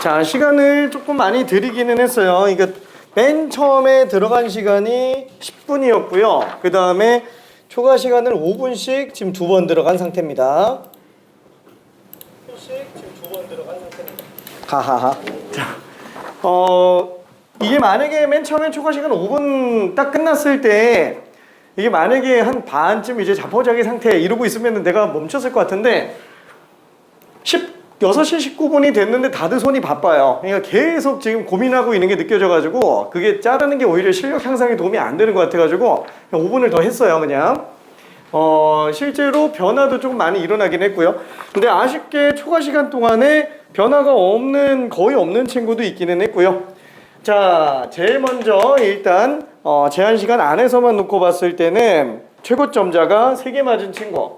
자, 시간을 조금 많이 드리기는 했어요. 그러니까 맨 처음에 들어간 시간이 10분이었고요. 그 다음에 초과 시간을 5분씩 지금 2번 들어간 상태입니다. 5분씩 지금 2번 들어간 상태입니다. 하하하. 자, 이게 만약에 맨 처음에 초과 시간 5분 딱 끝났을 때 이게 만약에 한 반쯤 이제 자포자기 상태 이러고 있으면 내가 멈췄을 것 같은데 6시 19분이 됐는데 다들 손이 바빠요. 그러니까 계속 지금 고민하고 있는 게 느껴져가지고 그게 자르는 게 오히려 실력 향상에 도움이 안 되는 것 같아가지고 5분을 더 했어요. 그냥 실제로 변화도 조금 많이 일어나긴 했고요. 근데 아쉽게 초과 시간 동안에 변화가 없는, 거의 없는 친구도 있기는 했고요. 자, 제일 먼저 일단 제한 시간 안에서만 놓고 봤을 때는 최고점자가 3개 맞은 친구,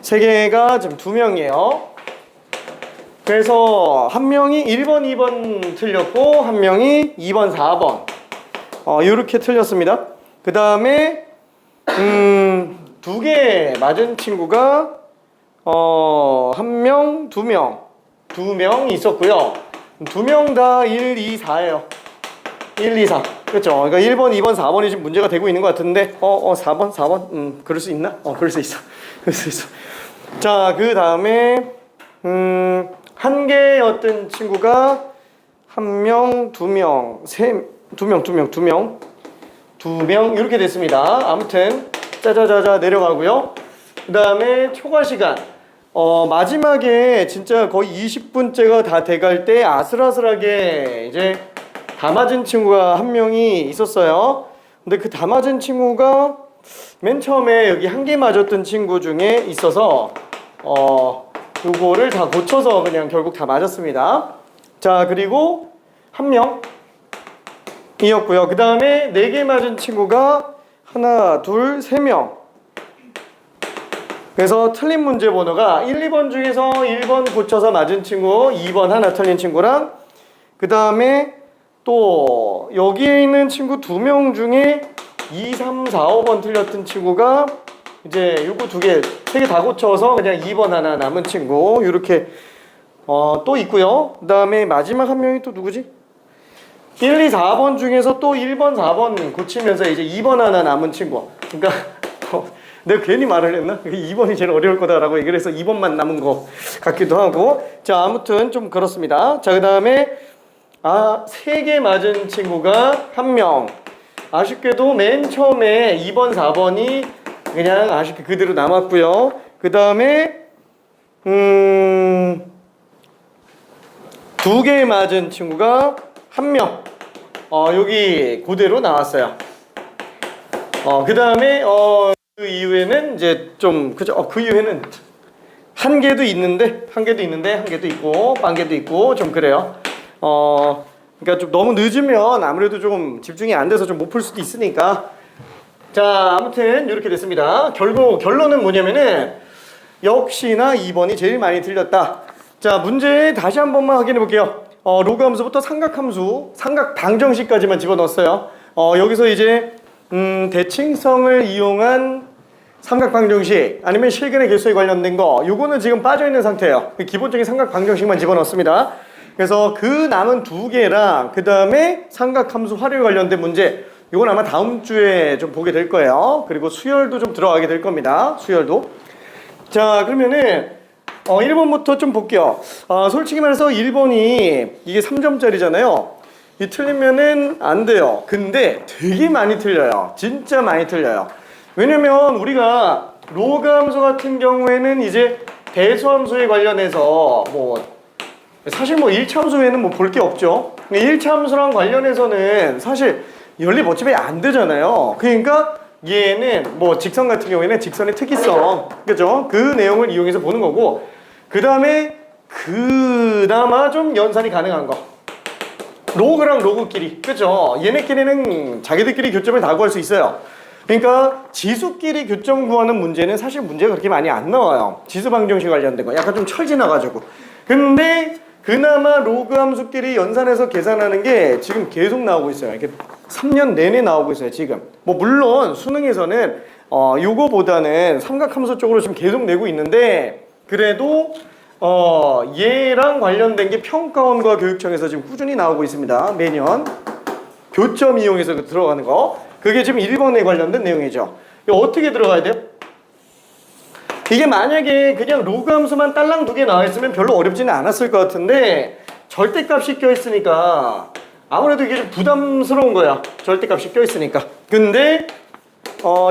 3개가 지금 2명이에요. 그래서 한 명이 1번, 2번 틀렸고 한 명이 2번, 4번 이렇게 틀렸습니다. 그 다음에 2개 맞은 친구가 1명, 2명 있었고요. 2명 다 1, 2, 4예요. 1, 2, 4. 그렇죠. 그러니까 1번, 2번, 4번이 지금 문제가 되고 있는 것 같은데 4번? 그럴 수 있나? 그럴 수 있어. 그럴 수 있어. 자, 그 다음에 한 개였던 친구가 1명, 2명, 2명 이렇게 됐습니다. 아무튼 짜자자자 내려가고요. 그 다음에 초과 시간 마지막에 진짜 거의 20분째가 다 돼갈 때 아슬아슬하게 이제 다 맞은 친구가 한 명이 있었어요. 근데 그 다 맞은 친구가 맨 처음에 여기 한 개 맞았던 친구 중에 있어서 요거를 다 고쳐서 그냥 결국 다 맞았습니다. 자, 그리고 한 명이었고요. 그 다음에 4개 맞은 친구가 하나, 둘, 3명. 그래서 틀린 문제 번호가 1, 2번 중에서 1번 고쳐서 맞은 친구, 2번 하나 틀린 친구랑 그 다음에 또 여기에 있는 친구 2명 중에 2, 3, 4, 5번 틀렸던 친구가 이제 요거 2개, 3개 다 고쳐서 그냥 2번 하나 남은 친구 이렇게 또 있고요. 그 다음에 마지막 한 명이 또 누구지? 1, 2, 4번 중에서 또 1번, 4번 고치면서 이제 2번 하나 남은 친구. 그러니까 내가 괜히 말을 했나? 2번이 제일 어려울 거다라고 얘기를 해서 2번만 남은 거 같기도 하고. 자, 아무튼 좀 그렇습니다. 자, 그 다음에 3개 맞은 친구가 1명. 아쉽게도 맨 처음에 2번, 4번이 그냥 아쉽게 그대로 남았고요. 그 다음에 2개 맞은 친구가 1명. 여기 그대로 나왔어요. 그 다음에 그 이후에는 이제 좀 그죠? 그 이후에는 한 개도 있는데 한 개도 있고 반 개도 있고 좀 그래요. 그러니까 좀 너무 늦으면 아무래도 좀 집중이 안 돼서 좀 못 풀 수도 있으니까. 자, 아무튼 이렇게 됐습니다. 결론은 뭐냐면은 역시나 2번이 제일 많이 틀렸다. 자, 문제 다시 한 번만 확인해 볼게요. 로그 함수부터 삼각함수, 삼각 방정식까지만 집어넣었어요. 여기서 이제 대칭성을 이용한 삼각 방정식 아니면 실근의 개수에 관련된 거 요거는 지금 빠져있는 상태예요. 기본적인 삼각 방정식만 집어넣습니다. 그래서 그 남은 2개랑 그 다음에 삼각함수 활용에 관련된 문제 이건 아마 다음 주에 좀 보게 될 거예요. 그리고 수열도 좀 들어가게 될 겁니다. 수열도. 자, 그러면은 1번부터 좀 볼게요. 솔직히 말해서 1번이 이게 3점짜리잖아요. 이 틀리면은 안 돼요. 근데 되게 많이 틀려요. 진짜 많이 틀려요. 왜냐면 우리가 로그 함수 같은 경우에는 이제 대수함수에 관련해서 사실 1차함수에는 볼 게 없죠. 1차함수랑 관련해서는 사실 연립어집이 안 되잖아요. 그러니까 얘는 직선 같은 경우에는 직선의 특이성, 그죠? 그 내용을 이용해서 보는 거고, 그 다음에 그나마 좀 연산이 가능한 거. 로그랑 로그끼리, 그죠? 얘네끼리는 자기들끼리 교점을 다 구할 수 있어요. 그러니까 지수끼리 교점 구하는 문제는 사실 문제가 그렇게 많이 안 나와요. 지수 방정식 관련된 거 약간 좀 철지나가지고. 근데 그나마 로그 함수끼리 연산해서 계산하는 게 지금 계속 나오고 있어요. 이렇게 3년 내내 나오고 있어요, 지금. 물론 수능에서는 요거보다는 삼각함수 쪽으로 지금 계속 내고 있는데 그래도 얘랑 관련된 게 평가원과 교육청에서 지금 꾸준히 나오고 있습니다. 매년 교점 이용해서 들어가는 거. 그게 지금 1번에 관련된 내용이죠. 이거 어떻게 들어가야 돼요? 이게 만약에 그냥 로그 함수만 딸랑 2개 나와 있으면 별로 어렵지는 않았을 것 같은데 절대값이 껴있으니까 아무래도 이게 좀 부담스러운 거야. 절대값이 껴있으니까. 근데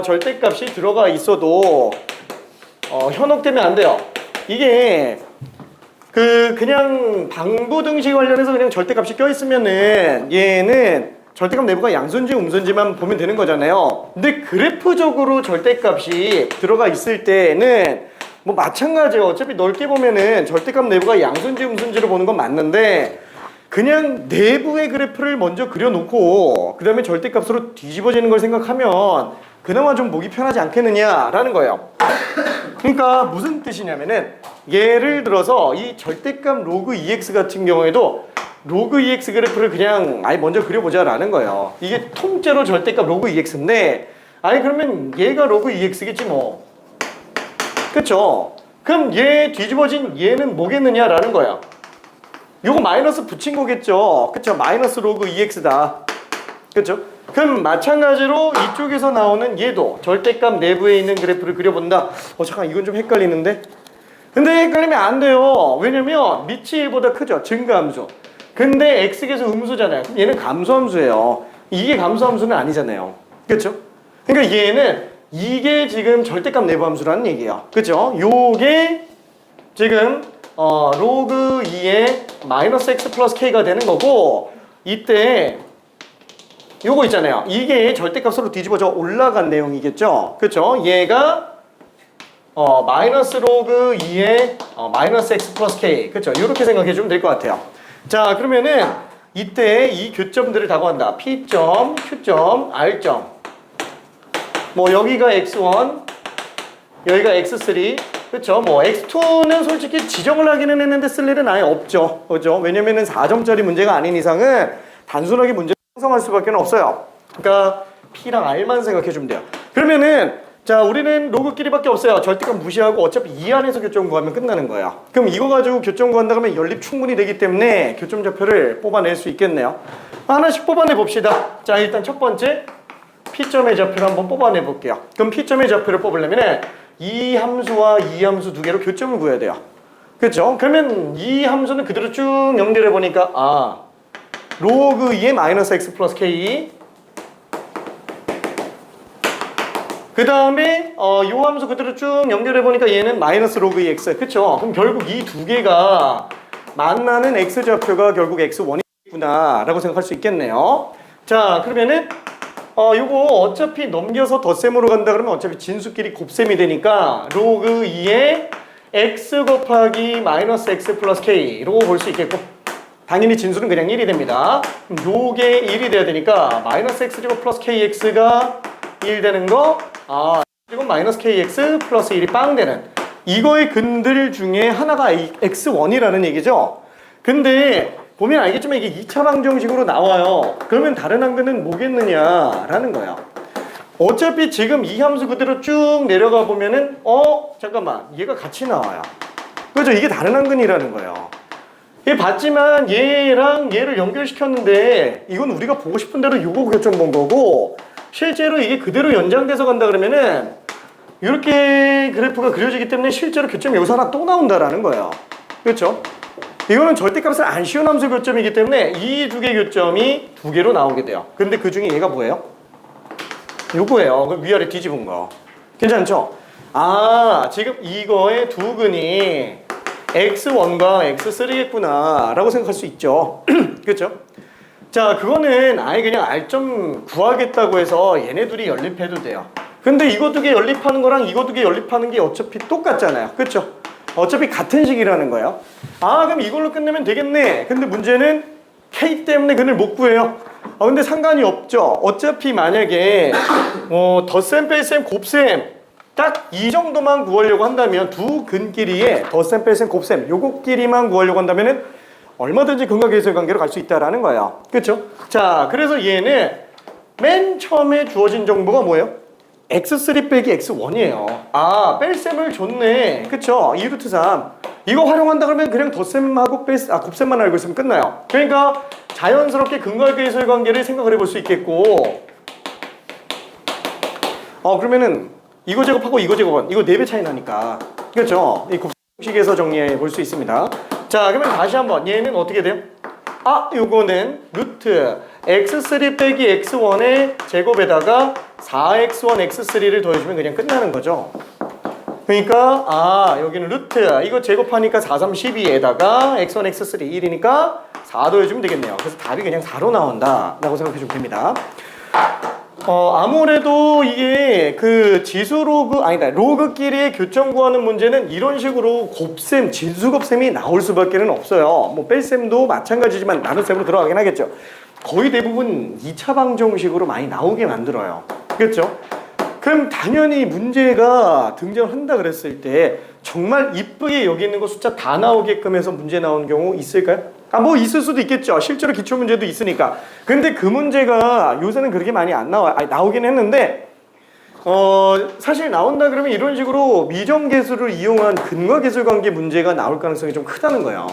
절대값이 들어가 있어도 현혹되면 안 돼요. 이게 그냥 방부 등식 관련해서 그냥 절대값이 껴있으면은 얘는 절대값 내부가 양수인지 음수인지만 보면 되는 거잖아요. 근데 그래프적으로 절대값이 들어가 있을 때는 뭐 마찬가지예요. 어차피 넓게 보면은 절대값 내부가 양수인지 음수인지를 보는 건 맞는데 그냥 내부의 그래프를 먼저 그려놓고 그 다음에 절대값으로 뒤집어지는 걸 생각하면 그나마 좀 보기 편하지 않겠느냐라는 거예요. 그러니까 무슨 뜻이냐면은 예를 들어서 이 절대값 로그 EX 같은 경우에도 로그 EX 그래프를 그냥 아예 먼저 그려보자 라는 거예요. 이게 통째로 절대값 로그 EX인데 아니 그러면 얘가 로그 EX겠지 뭐. 그쵸? 그럼 얘 뒤집어진 얘는 뭐겠느냐라는 거야. 요거 마이너스 붙인 거겠죠. 그쵸? 마이너스 로그 EX다. 그쵸? 그럼 마찬가지로 이쪽에서 나오는 얘도 절대값 내부에 있는 그래프를 그려본다. 잠깐 이건 좀 헷갈리는데. 근데 헷갈리면 안 돼요. 왜냐면 밑이 1보다 크죠. 증가함수. 근데 x계수 음수잖아요. 그럼 얘는 감소함수예요. 이게 감소함수는 아니잖아요. 그쵸? 그러니까 얘는 이게 지금 절대값 내부함수라는 얘기예요. 그쵸? 요게 지금 로그 2의 마이너스 x 플러스 k가 되는 거고 이때 요거 있잖아요. 이게 절대값으로 뒤집어져 올라간 내용이겠죠. 그쵸? 얘가 마이너스 로그 2의 마이너스 x 플러스 k. 그쵸? 이렇게 생각해 주면 될 것 같아요. 자, 그러면은 이때 이 교점들을 다 구한다. P점, Q점, R점. 뭐 여기가 x1, 여기가 x3. 그쵸? 뭐 x2는 솔직히 지정을 하기는 했는데 쓸 일은 아예 없죠. 그죠? 왜냐면은 4점짜리 문제가 아닌 이상은 단순하게 문제를 형성할 수밖에 없어요. 그러니까 P랑 R만 생각해 주면 돼요. 그러면은 자, 우리는 로그끼리밖에 없어요. 절대값 무시하고 어차피 이 안에서 교점 구하면 끝나는 거야. 그럼 이거 가지고 교점 구한다 그러면 연립 충분히 되기 때문에 교점 좌표를 뽑아낼 수 있겠네요. 하나씩 뽑아내 봅시다. 자, 일단 첫 번째 P점의 좌표를 한번 뽑아내 볼게요. 그럼 P점의 좌표를 뽑으려면 이 함수와 이 함수 두 개로 교점을 구해야 돼요. 그렇죠? 그러면 이 함수는 그대로 쭉 연결해 보니까 로그 2의 마이너스 x 플러스 k. 그 다음에 요 함수 그대로 쭉 연결해 보니까 얘는 마이너스 로그 2x. 그쵸? 그럼 결국 이 두 개가 만나는 x 좌표가 결국 x1이구나 라고 생각할 수 있겠네요. 자, 그러면은 요거 어차피 넘겨서 덧셈으로 간다 그러면 어차피 진수끼리 곱셈이 되니까 로그 2의 x 곱하기 마이너스 x 플러스 k로 볼 수 있겠고 당연히 진수는 그냥 1이 됩니다. 그럼 요게 1이 돼야 되니까 마이너스 x제곱 플러스 kx가 1 되는 거 그리고 마이너스 kx 플러스 1이 빵 되는 이거의 근들 중에 하나가 x1이라는 얘기죠. 근데 보면 알겠지만 이게 2차 방정식으로 나와요. 그러면 다른 항근은 뭐겠느냐라는 거야. 어차피 지금 이 함수 그대로 쭉 내려가 보면은 잠깐만 얘가 같이 나와요. 그죠? 이게 다른 항근이라는 거예요. 얘 봤지만 얘랑 얘를 연결시켰는데 이건 우리가 보고 싶은 대로 요거 교점 본 거고 실제로 이게 그대로 연장돼서 간다 그러면은 이렇게 그래프가 그려지기 때문에 실제로 교점이 여기서 하나 또 나온다라는 거예요. 그렇죠? 이거는 절대값을 안 씌운 함수 교점이기 때문에 이 두 개 교점이 두 개로 나오게 돼요. 근데 그 중에 얘가 뭐예요? 요거예요. 그 위아래 뒤집은 거. 괜찮죠? 지금 이거의 두 근이 x1과 x3겠구나 라고 생각할 수 있죠. 그렇죠? 자, 그거는 아예 그냥 R점 구하겠다고 해서 얘네 둘이 연립해도 돼요. 근데 이거 두 개 연립하는 거랑 이거 두 개 연립하는 게 어차피 똑같잖아요. 그렇죠? 어차피 같은 식이라는 거예요. 그럼 이걸로 끝내면 되겠네. 근데 문제는 K 때문에 근을 못 구해요. 근데 상관이 없죠. 어차피 만약에 덧셈, 뺄셈, 곱셈 딱 이 정도만 구하려고 한다면 두 근끼리의 덧셈, 뺄셈, 곱셈 요거끼리만 구하려고 한다면은 얼마든지 근각계수의 관계로 갈 수 있다라는 거예요. 그렇죠? 자, 그래서 얘는 맨 처음에 주어진 정보가 뭐예요? x3 빼기 x1이에요. 뺄셈을 줬네. 그쵸? 2루트 3. 이거 활용한다 그러면 그냥 덧셈하고 곱셈만 알고 있으면 끝나요. 그러니까 자연스럽게 근괄계수의 관계를 생각을 해볼 수 있겠고, 그러면은 이거 제곱하고 이거 제곱은 이거 4배 차이 나니까, 그렇죠? 이 곱식에서 정리해 볼 수 있습니다. 자, 그러면 다시 한번 얘는 어떻게 돼요? 요거는 루트 x3 빼기 x1의 제곱에다가 4x1 x3를 더해주면 그냥 끝나는 거죠. 그러니까 여기는 루트 이거 제곱하니까 4, 3, 12에다가 x1, x3 1이니까 4 더해주면 되겠네요. 그래서 답이 그냥 4로 나온다 라고 생각해주면 됩니다. 아무래도 이게 그 지수 로그 로그끼리의 교점 구하는 문제는 이런 식으로 곱셈, 진수 곱셈이 나올 수밖에 없어요. 뭐 뺄셈도 마찬가지지만 나눗셈으로 들어가긴 하겠죠. 거의 대부분 2차 방정식으로 많이 나오게 만들어요. 그렇죠? 그럼 당연히 문제가 등장한다 그랬을 때 정말 이쁘게 여기 있는 거 숫자 다 나오게끔 해서 문제 나온 경우 있을까요? 뭐 있을 수도 있겠죠. 실제로 기출 문제도 있으니까. 근데 그 문제가 요새는 그렇게 많이 안 나와요. 나오긴 했는데 사실 나온다 그러면 이런 식으로 미정계수를 이용한 근과계술 관계 문제가 나올 가능성이 좀 크다는 거예요.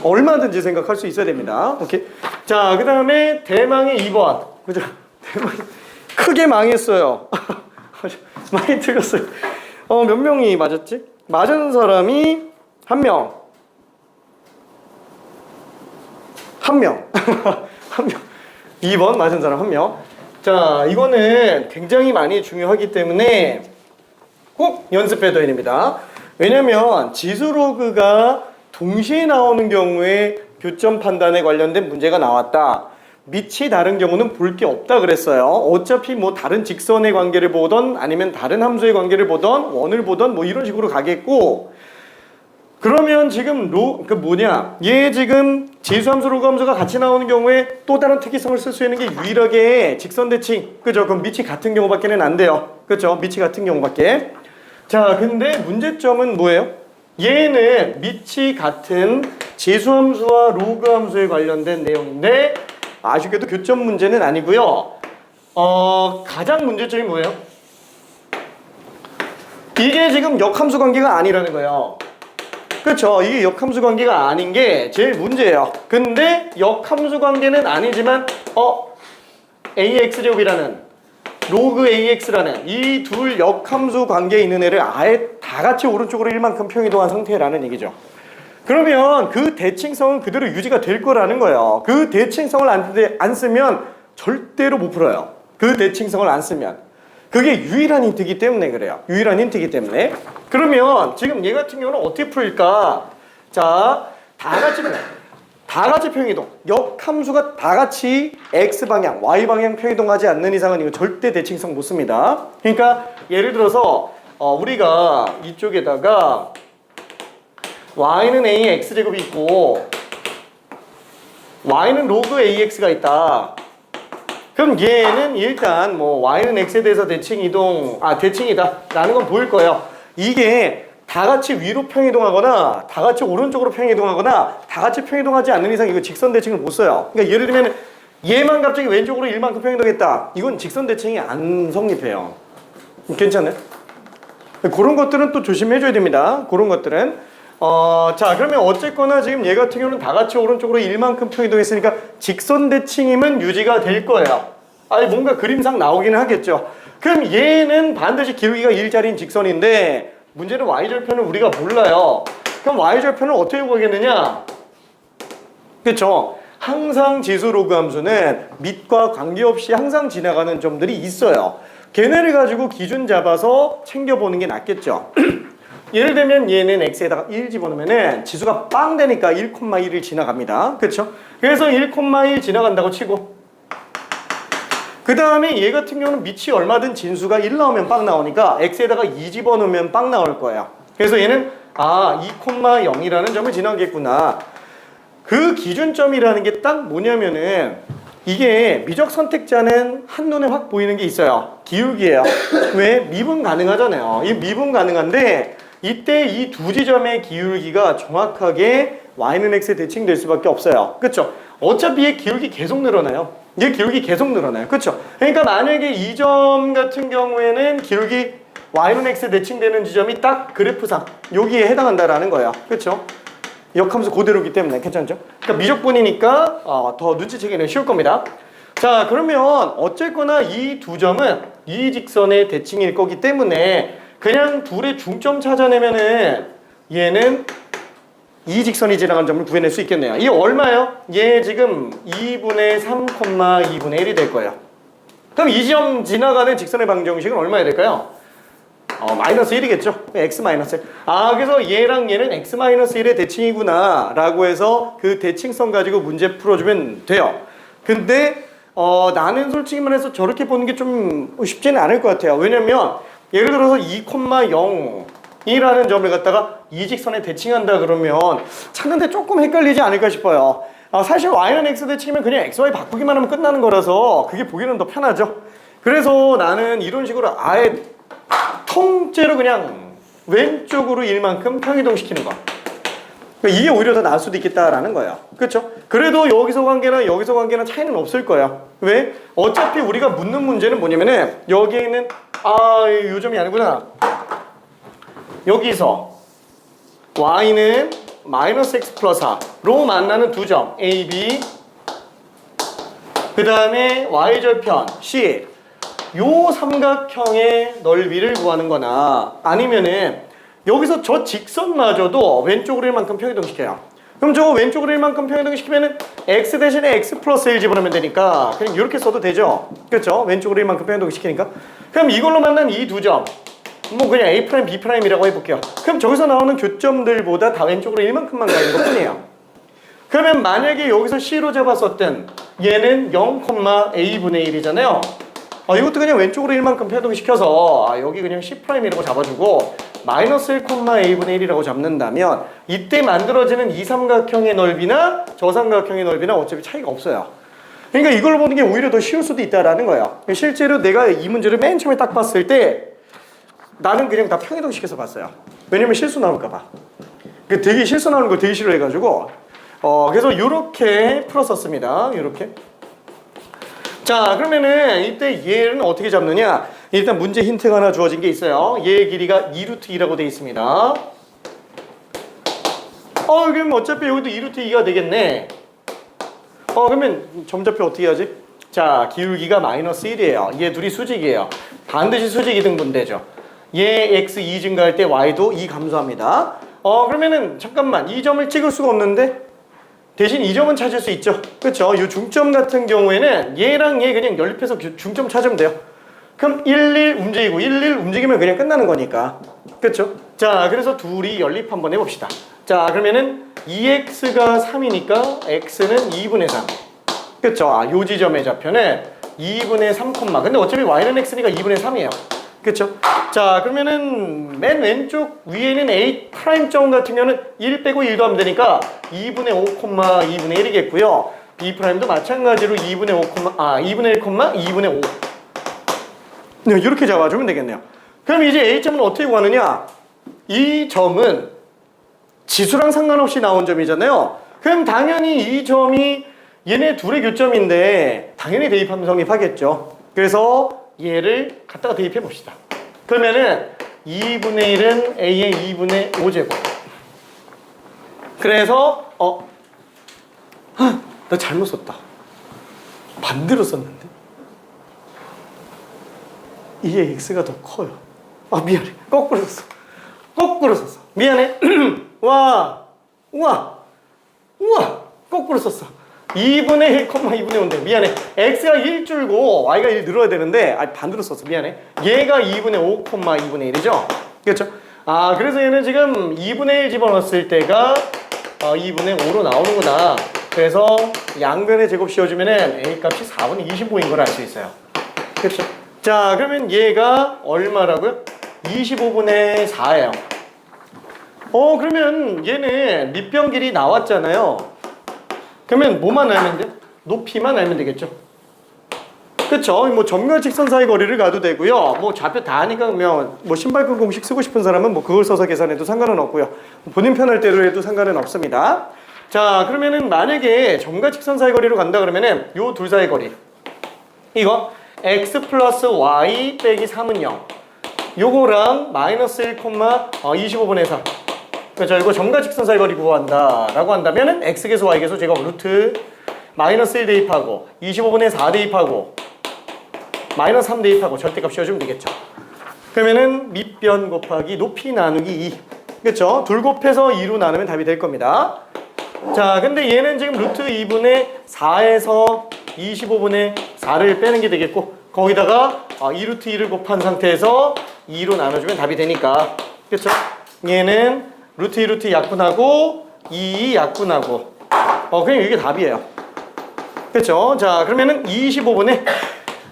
얼마든지 생각할 수 있어야 됩니다. 오케이. 자, 그 다음에 대망의 2번. 그죠? 대망 크게 망했어요. 많이 틀렸어요. 몇 명이 맞았지? 맞은 사람이 한 명. 한 명. 2번 맞은 사람 한 명. 자, 이거는 굉장히 많이 중요하기 때문에 꼭 연습해둬야 됩니다. 왜냐면 지수 로그가 동시에 나오는 경우에 교점 판단에 관련된 문제가 나왔다. 밑이 다른 경우는 볼 게 없다 그랬어요. 어차피 뭐 다른 직선의 관계를 보던 아니면 다른 함수의 관계를 보던 원을 보던 뭐 이런 식으로 가겠고, 그러면 지금 얘 지금 지수함수 로그함수가 같이 나오는 경우에 또 다른 특이성을 쓸 수 있는 게 유일하게 직선 대칭, 그죠? 그럼 밑이 같은 경우밖에는 안 돼요. 그죠? 밑이 같은 경우밖에. 자, 근데 문제점은 뭐예요? 얘는 밑이 같은 지수함수와 로그함수에 관련된 내용인데 아쉽게도 교점 문제는 아니고요. 가장 문제점이 뭐예요? 이게 지금 역함수 관계가 아니라는 거예요. 그렇죠. 이게 역함수 관계가 아닌 게 제일 문제예요. 근데 역함수 관계는 아니지만 AX제곱이라는 로그 AX라는 이 둘 역함수 관계에 있는 애를 아예 다 같이 오른쪽으로 1만큼 평이동한 상태라는 얘기죠. 그러면 그 대칭성은 그대로 유지가 될 거라는 거예요. 그 대칭성을 안 쓰면 절대로 못 풀어요. 그 대칭성을 안 쓰면. 그게 유일한 힌트이기 때문에 그래요. 유일한 힌트이기 때문에. 그러면 지금 얘 같은 경우는 어떻게 풀까? 자, 다 같이 평이동. 역함수가 다 같이 X방향, Y방향 평이동하지 않는 이상은 이거 절대 대칭성 못 씁니다. 그러니까 예를 들어서 우리가 이쪽에다가 Y는 A X제곱이 있고 Y는 로그 AX가 있다. 그럼 얘는 일단 뭐 Y는 X에 대해서 대칭이다 라는 건 보일 거예요. 이게 다 같이 위로 평이동하거나 다 같이 오른쪽으로 평이동하거나 다 같이 평이동하지 않는 이상 이거 직선 대칭을 못 써요. 그러니까 예를 들면 얘만 갑자기 왼쪽으로 1만큼 평이동했다. 이건 직선 대칭이 안 성립해요. 괜찮아요? 그런 것들은 또 조심해줘야 됩니다. 그런 것들은. 자, 그러면 어쨌거나 지금 얘 같은 경우는 다 같이 오른쪽으로 1만큼 평이동했으니까 직선 대칭임은 유지가 될 거예요. 뭔가 그림상 나오기는 하겠죠. 그럼 얘는 반드시 기울기가 1짜리인 직선인데 문제는 y절편을 우리가 몰라요. 그럼 y절편을 어떻게 구하겠느냐? 그쵸? 항상 지수 로그 함수는 밑과 관계없이 항상 지나가는 점들이 있어요. 걔네를 가지고 기준 잡아서 챙겨보는 게 낫겠죠. 예를 들면 얘는 x에다가 1 집어넣으면 지수가 빵 되니까 1,1을 지나갑니다. 그렇죠? 그래서 1,1 지나간다고 치고 그 다음에 얘 같은 경우는 밑이 얼마든 진수가 1 나오면 빵 나오니까 x에다가 2 집어넣으면 빵 나올 거예요. 그래서 얘는 2,0이라는 점을 지나겠구나. 그 기준점이라는 게 딱 뭐냐면은 이게 미적 선택자는 한눈에 확 보이는 게 있어요. 기울기예요. 왜? 미분 가능하잖아요. 이 미분 가능한데 이때 이 두 지점의 기울기가 정확하게 y는 x에 대칭될 수밖에 없어요. 그렇죠? 어차피 얘 기울기 계속 늘어나요. 얘 기울기 계속 늘어나요. 그렇죠? 그러니까 만약에 이 점 같은 경우에는 기울기 y는 x 대칭되는 지점이 딱 그래프상 여기에 해당한다라는 거예요. 그렇죠? 역함수 그대로기 때문에 괜찮죠? 그러니까 미적분이니까 더 눈치채기는 쉬울 겁니다. 자, 그러면 어쨌거나 이 두 점은 이 직선의 대칭일 거기 때문에 그냥 둘의 중점 찾아내면은 얘는 이 직선이 지나간 점을 구해낼 수 있겠네요. 이게 얼마예요? 얘 지금 2분의 3, 2분의 1이 될 거예요. 그럼 이 점 지나가는 직선의 방정식은 얼마야 될까요? 마이너스 1이겠죠? x 마이너스 1. 그래서 얘랑 얘는 x 마이너스 1의 대칭이구나 라고 해서 그 대칭성 가지고 문제 풀어주면 돼요. 근데 나는 솔직히 말해서 저렇게 보는 게 좀 쉽지는 않을 것 같아요. 왜냐면 예를 들어서 2,0이라는 점을 갖다가 이 직선에 대칭한다 그러면 찾는데 조금 헷갈리지 않을까 싶어요. 사실 y는 x 대칭이면 그냥 x, y 바꾸기만 하면 끝나는 거라서 그게 보기는 더 편하죠. 그래서 나는 이런 식으로 아예 통째로 그냥 왼쪽으로 1만큼 평이동시키는 거. 이게 오히려 더 나을 수도 있겠다라는 거예요. 그렇죠? 그래도 여기서 관계나 차이는 없을 거예요. 왜? 어차피 우리가 묻는 문제는 뭐냐면은 여기에 있는 요 점이 아니구나. 여기서 y는 마이너스 x 플러스 4로 만나는 두 점 a, b 그 다음에 y절편 c 요 삼각형의 넓이를 구하는 거나 아니면은 여기서 저 직선마저도 왼쪽으로 1만큼 평이동시켜요. 그럼 저거 왼쪽으로 1만큼 평이동시키면은 x 대신에 x 플러스 1 집어넣으면 되니까 그냥 이렇게 써도 되죠. 그렇죠? 왼쪽으로 1만큼 평이동시키니까. 그럼 이걸로 만난 이 두 점 뭐 그냥 a', b'이라고 해볼게요. 그럼 저기서 나오는 교점들보다 다 왼쪽으로 1만큼만 가 있는 것 뿐이에요. 그러면 만약에 여기서 c로 잡았었던 얘는 0,a분의 1이잖아요. 이것도 그냥 왼쪽으로 1만큼 평이동시켜서 여기 그냥 c'이라고 잡아주고 마이너스 1,a분의 1이라고 잡는다면 이때 만들어지는 이 삼각형의 넓이나 저 삼각형의 넓이나 어차피 차이가 없어요. 그러니까 이걸 보는 게 오히려 더 쉬울 수도 있다라는 거예요. 실제로 내가 이 문제를 맨 처음에 딱 봤을 때 나는 그냥 다 평이동시켜서 봤어요. 왜냐면 실수 나올까봐. 되게 실수 나오는 거 되게 싫어해가지고 그래서 이렇게 풀었었습니다. 이렇게. 자, 그러면은 이때 얘는 어떻게 잡느냐? 일단 문제 힌트가 하나 주어진 게 있어요. 얘의 길이가 2루트 2라고 되어 있습니다. 그럼 어차피 여기도 2루트 2가 되겠네. 그러면 점좌표 어떻게 하지? 자, 기울기가 마이너스 1이에요. 얘 둘이 수직이에요. 반드시 수직 이등분되죠. 얘 x 2 증가할 때 y도 2 감소합니다. 그러면은 잠깐만 이 점을 찍을 수가 없는데 대신 이 점은 찾을 수 있죠. 그렇죠? 이 중점 같은 경우에는 얘랑 얘 그냥 연립해서 중점 찾으면 돼요. 그럼 1, 1 움직이고 1, 1 움직이면 그냥 끝나는 거니까. 그렇죠? 자, 그래서 둘이 연립 한번 해봅시다. 자, 그러면은 2x가 3이니까 x는 2분의 3. 그렇죠? 요 지점의 좌표는 2분의 3, 근데 어차피 y는 x니까 2분의 3이에요. 그렇죠? 자, 그러면은 맨 왼쪽 위에 있는 A'점 같은 경우는 1 빼고 1도 하면 되니까 2분의 5, 2분의 1이겠고요. B'도 마찬가지로 2분의 1, 2분의 5. 네, 이렇게 잡아주면 되겠네요. 그럼 이제 A점은 어떻게 구하느냐? 이 점은 지수랑 상관없이 나온 점이잖아요. 그럼 당연히 이 점이 얘네 둘의 교점인데 당연히 대입하면 성립하겠죠. 그래서 얘를 갖다가 대입해 봅시다. 그러면은 2분의 1은 A의 2분의 5제곱. 그래서 나 잘못 썼다. 반대로 썼는데 이게 x가 더 커요. 미안해. 거꾸로 썼어. 미안해. 우와 거꾸로 썼어. 2분의 1, 2분의 5인데 미안해. x가 1 줄고 y가 1 늘어야 되는데 반대로 썼어. 미안해. 얘가 2분의 5, 2분의 1이죠? 그렇죠? 그래서 얘는 지금 2분의 1 집어넣었을 때가 2분의 5로 나오는구나. 그래서 양변에 제곱 씌워주면은 a 값이 4분의 25인 걸 알 수 있어요. 그렇죠? 자, 그러면 얘가 얼마라고요? 25분의 4예요. 그러면 얘는 밑변 길이 나왔잖아요. 그러면 뭐만 알면 돼? 높이만 알면 되겠죠. 그쵸? 뭐 점과 직선 사이 거리를 가도 되고요. 뭐 좌표 다 하니까 뭐 신발끈 공식 쓰고 싶은 사람은 뭐 그걸 써서 계산해도 상관은 없고요. 본인 편할 대로 해도 상관은 없습니다. 자, 그러면은 만약에 점과 직선 사이 거리로 간다 그러면은 요 둘 사이 거리 이거 x 플러스 y 빼기 3은 0. 요거랑 마이너스 1, 25분의 4. 그렇죠. 이거 점과 직선 사이거리 구한다 라고 한다면은 x계수 y계수 제곱 루트 마이너스 1 대입하고 25분의 4 대입하고 마이너스 3 대입하고 절대값 씌워주면 되겠죠. 그러면은 밑변 곱하기 높이 나누기 2. 그렇죠. 둘 곱해서 2로 나누면 답이 될 겁니다. 자, 근데 얘는 지금 루트 2분의 4에서 25분의 4를 빼는 게 되겠고 거기다가 2루트 2를 곱한 상태에서 2로 나눠주면 답이 되니까 그렇죠? 얘는 루트 2 루트 약분하고 2 약분하고 그냥 이게 답이에요. 그렇죠? 자, 그러면은 25분의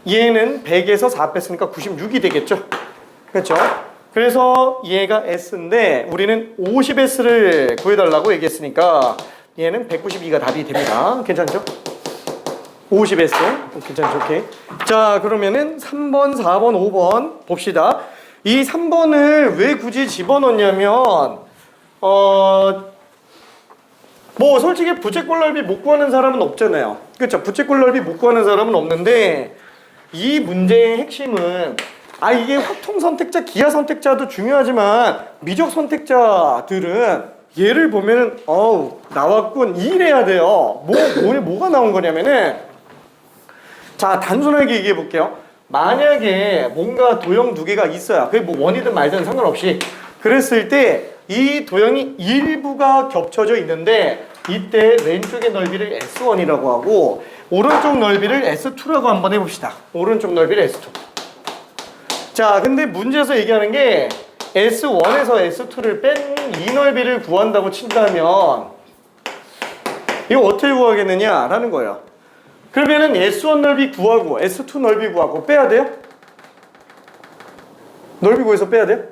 얘는 100에서 4 뺐으니까 96이 되겠죠? 그렇죠? 그래서 얘가 S인데 우리는 50S를 구해달라고 얘기했으니까 얘는 192가 답이 됩니다. 괜찮죠? 50S 괜찮죠? 오케이. 자, 그러면은 3번, 4번, 5번 봅시다. 이 3번을 왜 굳이 집어넣냐면 뭐 솔직히 부채꼴 넓이 못 구하는 사람은 없잖아요. 그렇죠? 부채꼴 넓이 못 구하는 사람은 없는데 이 문제의 핵심은 이게 확통 선택자, 기하 선택자도 중요하지만 미적 선택자들은 얘를 보면은 나왔군 이래야 돼요. 뭐가 나온 거냐면은 자, 단순하게 얘기해 볼게요. 만약에 뭔가 도형 두 개가 있어요. 그게 뭐 원이든 말든 상관없이 그랬을 때 이 도형이 일부가 겹쳐져 있는데 이때 왼쪽의 넓이를 S1이라고 하고 오른쪽 넓이를 S2라고 한번 해봅시다. 오른쪽 넓이를 S2. 자, 근데 문제에서 얘기하는 게 S1에서 S2를 뺀 이 넓이를 구한다고 친다면 이거 어떻게 구하겠느냐 라는 거예요. 그러면은 S1 넓이 구하고 S2 넓이 구하고 빼야 돼요? 넓이 구해서 빼야 돼요?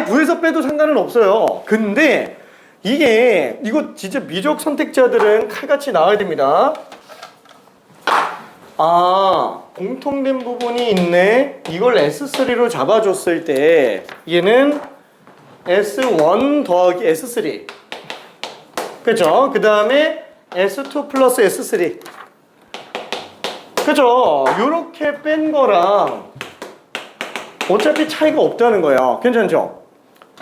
구해서 빼도 상관은 없어요. 근데 이거 진짜 미적 선택자들은 칼같이 나와야 됩니다. 공통된 부분이 있네. 이걸 S3로 잡아줬을 때 얘는 S1 더하기 S3 그죠? 그 다음에 S2 플러스 S3 그죠? 요렇게 뺀 거랑 어차피 차이가 없다는 거예요. 괜찮죠?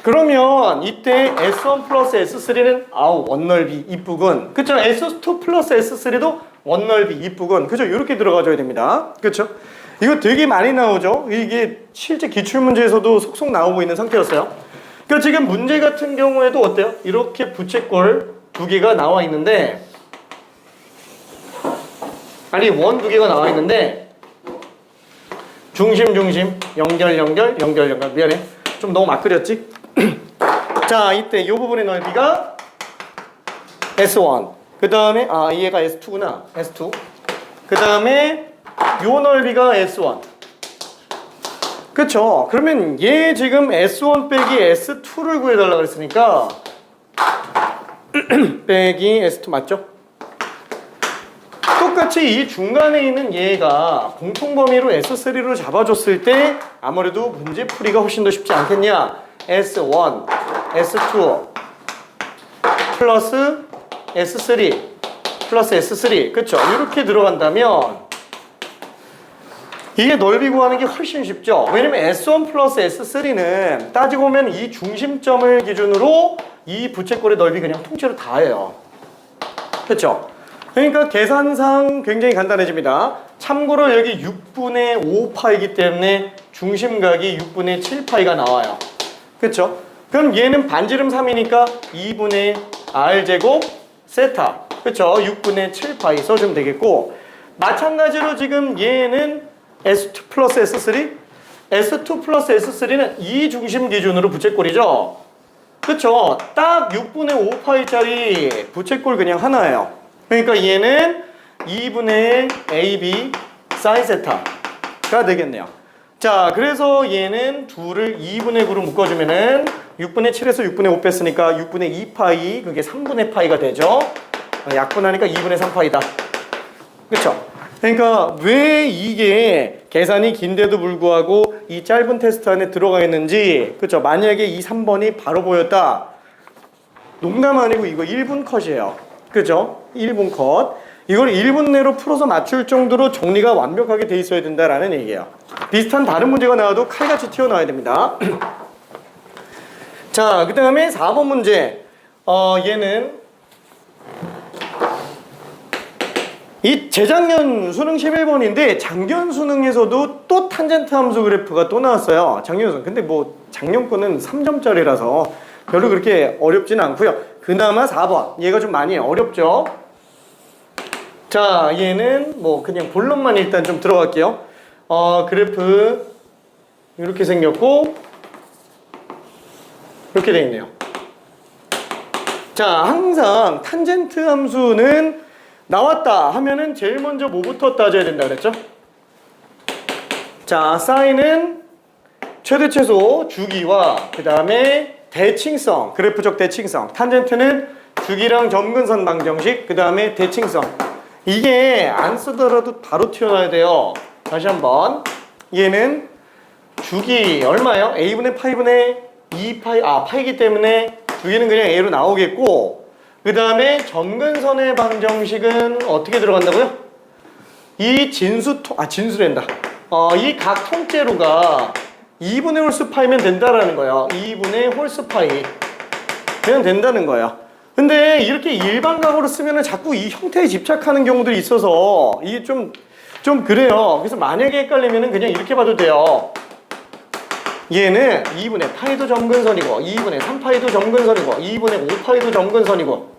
그러면 이때 S1 플러스 S3는 원넓이 이쁘군. 그쵸? S2 플러스 S3도 원넓이 이쁘군. 그죠? 이렇게 들어가줘야 됩니다. 그쵸? 이거 되게 많이 나오죠? 이게 실제 기출문제에서도 속속 나오고 있는 상태였어요. 그러니까 지금 문제 같은 경우에도 어때요? 이렇게 부채꼴 두 개가 나와 있는데 원 두 개가 나와 있는데 중심 연결 미안해 좀 너무 막 그렸지? 자, 이때 이 부분의 넓이가 S1 그 다음에 얘가 S2구나 S2 그 다음에 요 넓이가 S1 그쵸? 그러면 얘 지금 S1 빼기 S2를 구해달라고 했으니까 빼기 S2 맞죠? 똑같이 이 중간에 있는 얘가 공통범위로 S3로 잡아줬을 때 아무래도 문제풀이가 훨씬 더 쉽지 않겠냐? S1, S2 플러스 S3 플러스 S3 그쵸? 이렇게 들어간다면 이게 넓이 구하는 게 훨씬 쉽죠? 왜냐면 S1 플러스 S3는 따지고 보면 이 중심점을 기준으로 이 부채꼴의 넓이 그냥 통째로 다예요. 그쵸? 그러니까 계산상 굉장히 간단해집니다. 참고로 여기 6분의 5파이기 때문에 중심각이 6분의 7파이가 나와요. 그쵸? 그럼 얘는 반지름 3이니까 2분의 R제곱 세타. 그쵸? 6분의 7파이 써주면 되겠고 마찬가지로 지금 얘는 S2 플러스 S3 S2 플러스 S3는 이 중심 기준으로 부채꼴이죠? 그쵸? 딱 6분의 5파이짜리 부채꼴 그냥 하나예요. 그러니까 얘는 2분의 AB 사인 세타가 되겠네요. 자, 그래서 얘는 둘을 2분의 9로 묶어주면은 6분의 7에서 6분의 5 뺐으니까 6분의 2파이 그게 3분의 파이가 되죠. 약분하니까 2분의 3파이다. 그쵸? 그러니까 왜 이게 계산이 긴데도 불구하고 이 짧은 테스트 안에 들어가겠는지 그쵸? 만약에 이 3번이 바로 보였다. 농담 아니고 이거 1분 컷이에요. 그죠? 1분 컷. 이걸 1분 내로 풀어서 맞출 정도로 정리가 완벽하게 돼 있어야 된다라는 얘기예요. 비슷한 다른 문제가 나와도 칼같이 튀어나와야 됩니다. 자, 그 다음에 4번 문제. 얘는 이 재작년 수능 11번인데 작년 수능에서도 또 탄젠트 함수 그래프가 또 나왔어요. 작년 수능. 근데 뭐 작년 거는 3점짜리라서 별로 그렇게 어렵지는 않고요. 그나마 4번. 얘가 좀 많이 어렵죠. 자, 얘는 뭐 그냥 본론만 일단 좀 들어갈게요. 그래프 이렇게 생겼고 이렇게 돼 있네요. 자, 항상 탄젠트 함수는 나왔다 하면은 제일 먼저 뭐부터 따져야 된다 그랬죠? 자, 사인은 최대 최소 주기와 그 다음에 대칭성, 그래프적 대칭성. 탄젠트는 주기랑 점근선 방정식, 그 다음에 대칭성. 이게 안 쓰더라도 바로 튀어나와야 돼요. 다시 한번. 얘는 주기 얼마예요? a분의 파이분의 2파이, 파이기 때문에 주기는 그냥 a로 나오겠고, 그 다음에 점근선의 방정식은 어떻게 들어간다고요? 이 진수랜다. 이 각 통째로가 2분의 홀수 파이면 된다라는 거예요. 2분의 홀수 파이. 그냥 된다는 거예요. 근데 이렇게 일반각으로 쓰면은 자꾸 이 형태에 집착하는 경우들이 있어서 이게 좀 그래요. 그래서 만약에 헷갈리면은 그냥 이렇게 봐도 돼요. 얘는 2분의 파이도 점근선이고 2분의 3파이도 점근선이고 2분의 5파이도 점근선이고,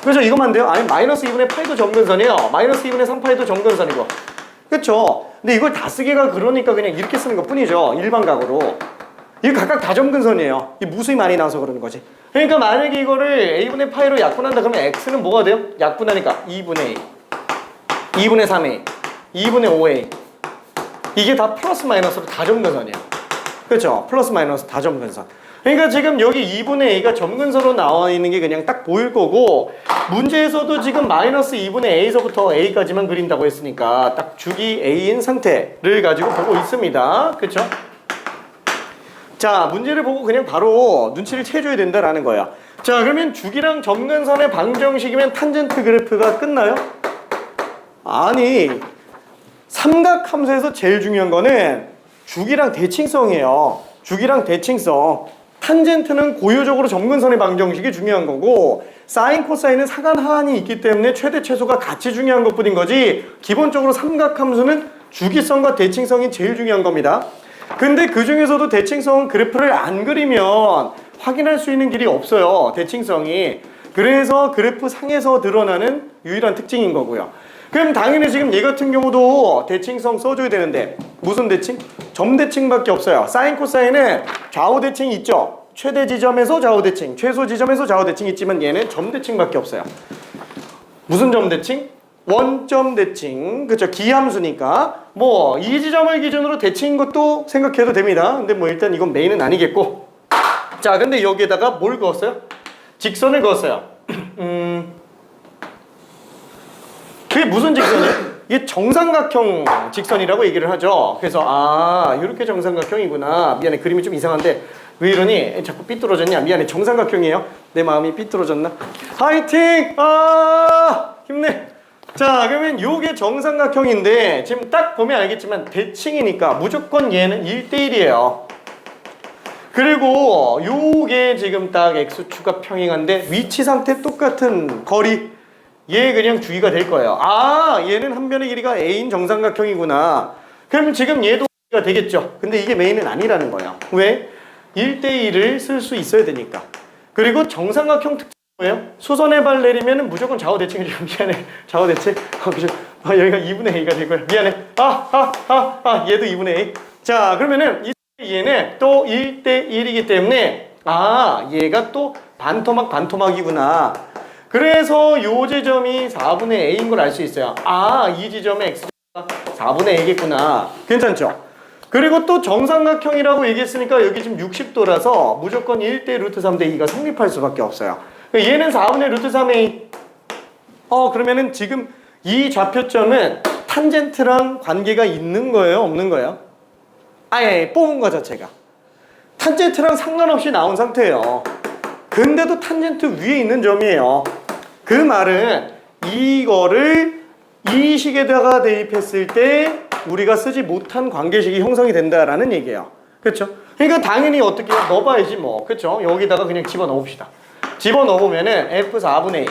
그렇죠? 이거만 돼요? 아니 마이너스 2분의 파이도 점근선이에요. 마이너스 2분의 3파이도 점근선이고. 그렇죠? 근데 이걸 다 쓰기가 그러니까 그냥 이렇게 쓰는 것 뿐이죠. 일반각으로. 이거 각각 다 점근선이에요. 이 무수히 많이 나와서 그러는 거지. 그러니까 만약에 이거를 a분의 파이로 약분한다 그러면 x는 뭐가 돼요? 약분하니까 2분의 a, 2분의 3a, 2분의 5a. 이게 다 플러스 마이너스로 다 점근선이에요. 그렇죠? 플러스 마이너스 다 점근선. 그러니까 지금 여기 2분의 a가 점근선으로 나와 있는 게 그냥 딱 보일 거고, 문제에서도 지금 마이너스 2분의 a에서부터 a까지만 그린다고 했으니까 딱 주기 a인 상태를 가지고 보고 있습니다. 그렇죠? 자, 문제를 보고 그냥 바로 눈치를 채줘야 된다라는 거야. 자, 그러면 주기랑 점근선의 방정식이면 탄젠트 그래프가 끝나요? 아니, 삼각함수에서 제일 중요한 거는 주기랑 대칭성이에요. 주기랑 대칭성. 탄젠트는 고유적으로 점근선의 방정식이 중요한 거고, 사인, 코사인은 상한, 하한이 있기 때문에 최대, 최소가 같이 중요한 것뿐인 거지, 기본적으로 삼각함수는 주기성과 대칭성이 제일 중요한 겁니다. 근데 그 중에서도 대칭성 그래프를 안 그리면 확인할 수 있는 길이 없어요. 대칭성이. 그래서 그래프 상에서 드러나는 유일한 특징인 거고요. 그럼 당연히 지금 얘 같은 경우도 대칭성 써줘야 되는데 무슨 대칭? 점 대칭밖에 없어요. 사인 코사인은 좌우 대칭이 있죠. 최대 지점에서 좌우 대칭, 최소 지점에서 좌우 대칭이 있지만 얘는 점 대칭밖에 없어요. 무슨 점 대칭? 원점 대칭. 그쵸? 기함수니까 뭐 이 지점을 기준으로 대칭인 것도 생각해도 됩니다. 근데 뭐 일단 이건 메인은 아니겠고. 자, 근데 여기에다가 뭘 그었어요? 직선을 그었어요. 그게 무슨 직선이에요? 이게 정삼각형 직선이라고 얘기를 하죠. 그래서 이렇게 정삼각형이구나. 미안해, 그림이 좀 이상한데 왜 이러니? 자꾸 삐뚤어졌냐? 미안해, 정삼각형이에요. 내 마음이 삐뚤어졌나? 화이팅! 힘내. 자, 그러면 요게 정삼각형인데 지금 딱 보면 알겠지만 대칭이니까 무조건 얘는 1대1이에요. 그리고 요게 지금 딱 x축과 평행한데 위치 상태 똑같은 거리, 얘 그냥 주기가 될 거예요. 얘는 한 변의 길이가 a인 정삼각형이구나. 그러면 지금 얘도 가 되겠죠. 근데 이게 메인은 아니라는 거예요. 왜? 1대1을 쓸 수 있어야 되니까. 그리고 정삼각형 특징 뭐예요? 수선의 발 내리면 무조건 좌우 대칭이죠. 미안해, 좌우 대칭. 그죠? 여기가 2분의 a가 될 거예요. 미안해. 얘도 2분의 a. 자, 그러면은 얘는 또 1대1이기 때문에 얘가 또 반토막이구나. 그래서 요 지점이 4분의 a인 걸 알 수 있어요. 이 지점의 x가 4분의 a겠구나. 괜찮죠? 그리고 또 정삼각형이라고 얘기했으니까 여기 지금 60도라서 무조건 1대 루트 3대 2가 성립할 수밖에 없어요. 얘는 4분의 루트 3a. 그러면은 지금 이 좌표점은 탄젠트랑 관계가 있는 거예요? 없는 거예요? 뽑은 거 자체가. 탄젠트랑 상관없이 나온 상태예요. 근데도 탄젠트 위에 있는 점이에요. 그 말은 이거를 이 식에다가 대입했을 때 우리가 쓰지 못한 관계식이 형성이 된다라는 얘기예요. 그렇죠? 그러니까 당연히 어떻게 넣어봐야지 뭐. 그렇죠? 여기다가 그냥 집어넣읍시다. 집어넣으면은 F4분의 A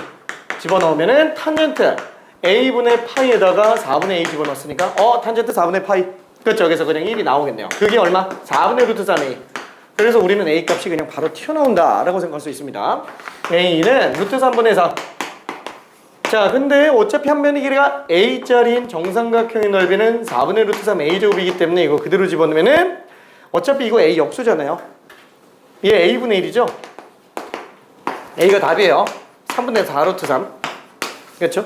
집어넣으면은 탄젠트 A분의 파이에다가 4분의 A 집어넣었으니까 탄젠트 4분의 파이. 그렇죠? 그래서 그냥 1이 나오겠네요. 그게 얼마? 4분의 루트 3A. 그래서 우리는 A 값이 그냥 바로 튀어나온다 라고 생각할 수 있습니다. A는 루트 3분의 4. 자, 근데 어차피 한 면의 길이가 A짜리인 정삼각형의 넓이는 4분의 루트 3 A제곱이기 때문에 이거 그대로 집어넣으면은 어차피 이거 A 역수잖아요. 얘 A분의 1이죠? A가 답이에요. 3분의 4 루트 3. 그렇죠?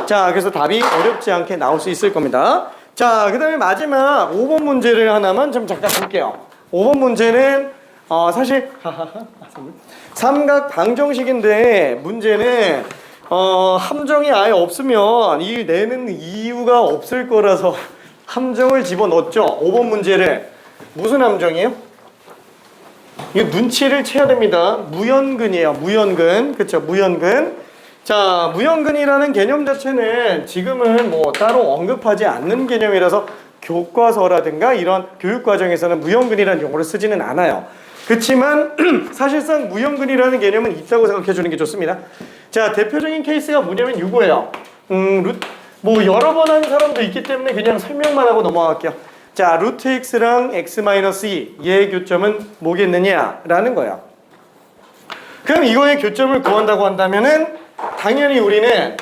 자, 그래서 답이 어렵지 않게 나올 수 있을 겁니다. 자, 그 다음에 마지막 5번 문제를 하나만 좀 잠깐 볼게요. 5번 문제는 사실 삼각 방정식인데 문제는 함정이 아예 없으면 이 내는 이유가 없을 거라서 함정을 집어넣었죠. 5번 문제를. 무슨 함정이에요? 이거 눈치를 채야 됩니다. 무연근이에요. 무연근. 그쵸? 무연근. 자, 무연근이라는 개념 자체는 지금은 뭐 따로 언급하지 않는 개념이라서 교과서라든가 이런 교육과정에서는 무연근이라는 용어를 쓰지는 않아요. 그렇지만 사실상 무연근이라는 개념은 있다고 생각해 주는 게 좋습니다. 자, 대표적인 케이스가 뭐냐면 이거예요. 뭐 여러 번 한 사람도 있기 때문에 그냥 설명만 하고 넘어갈게요. 자, 루트 x랑 x-2 얘의 교점은 뭐겠느냐라는 거야. 그럼 이거의 교점을 구한다고 한다면은 당연히 우리는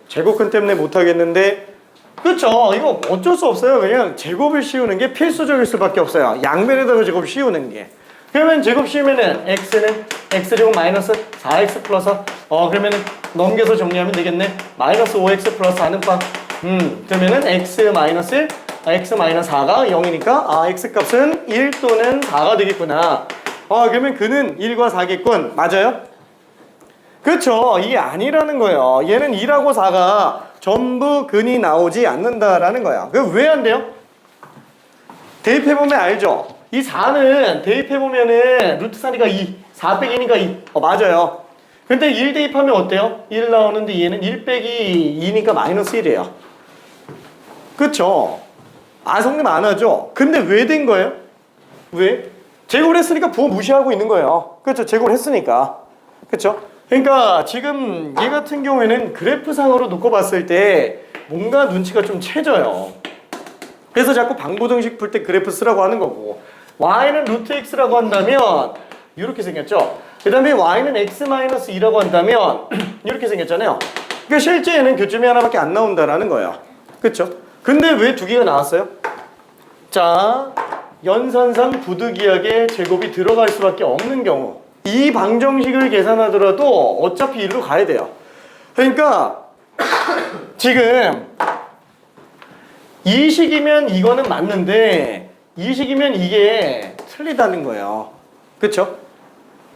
제곱근 때문에 못하겠는데 그렇죠. 이거 어쩔 수 없어요. 그냥 제곱을 씌우는 게 필수적일 수밖에 없어요. 양변에다가 제곱 씌우는 게. 그러면 제곱 씌우면은 x는 x제곱 마이너스 4x 플러스 그러면은 넘겨서 정리하면 되겠네. 마이너스 5x 플러스 4는 그러면은 x 마이너스 4가 0이니까 x 값은 1 또는 4가 되겠구나. 그러면 근은 1과 4겠군. 맞아요? 그렇죠. 이게 아니라는 거예요. 얘는 2하고 4가 전부 근이 나오지 않는다라는 거야. 왜 안 돼요? 대입해보면 알죠? 이 4는 대입해보면은 루트 4니까 2, 4 빼기 2니까 2. 맞아요. 근데 1 대입하면 어때요? 1 나오는데 얘는 1 빼기 2니까 마이너스 1이에요. 그쵸? 성립 안 하죠? 근데 왜 된 거예요? 왜? 제곱을 했으니까 부호 무시하고 있는 거예요. 그쵸? 제곱을 했으니까. 그쵸? 그러니까 지금 얘 같은 경우에는 그래프상으로 놓고 봤을 때 뭔가 눈치가 좀 채져요. 그래서 자꾸 방부정식 풀 때 그래프 쓰라고 하는 거고 y는 루트 x라고 한다면 이렇게 생겼죠. 그 다음에 y는 x-2라고 한다면 이렇게 생겼잖아요. 그러니까 실제 얘는 교점이 하나밖에 안 나온다라는 거예요. 그쵸? 근데 왜 두 개가 나왔어요? 자, 연산상 부득이하게 제곱이 들어갈 수밖에 없는 경우 이 방정식을 계산하더라도 어차피 일로 가야 돼요. 그러니까 지금 이 식이면 이거는 맞는데 이 식이면 이게 틀리다는 거예요. 그쵸?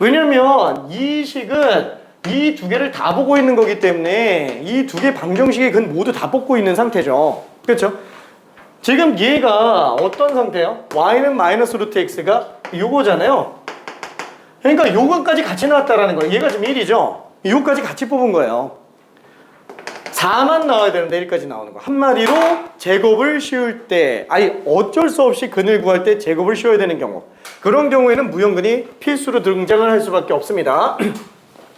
왜냐면 이 식은 이 두 개를 다 보고 있는 거기 때문에 이 두 개 방정식의 근 모두 다 뽑고 있는 상태죠. 그쵸? 지금 얘가 어떤 상태예요? y는 마이너스 루트 x가 요거잖아요. 그러니까 요거까지 같이 나왔다라는 거예요. 얘가 지금 1이죠? 요거까지 같이 뽑은 거예요. 4만 나와야 되는데 1까지 나오는 거. 한마디로 제곱을 씌울 때 어쩔 수 없이 근을 구할 때 제곱을 씌워야 되는 경우 그런 경우에는 무연근이 필수로 등장을 할 수밖에 없습니다.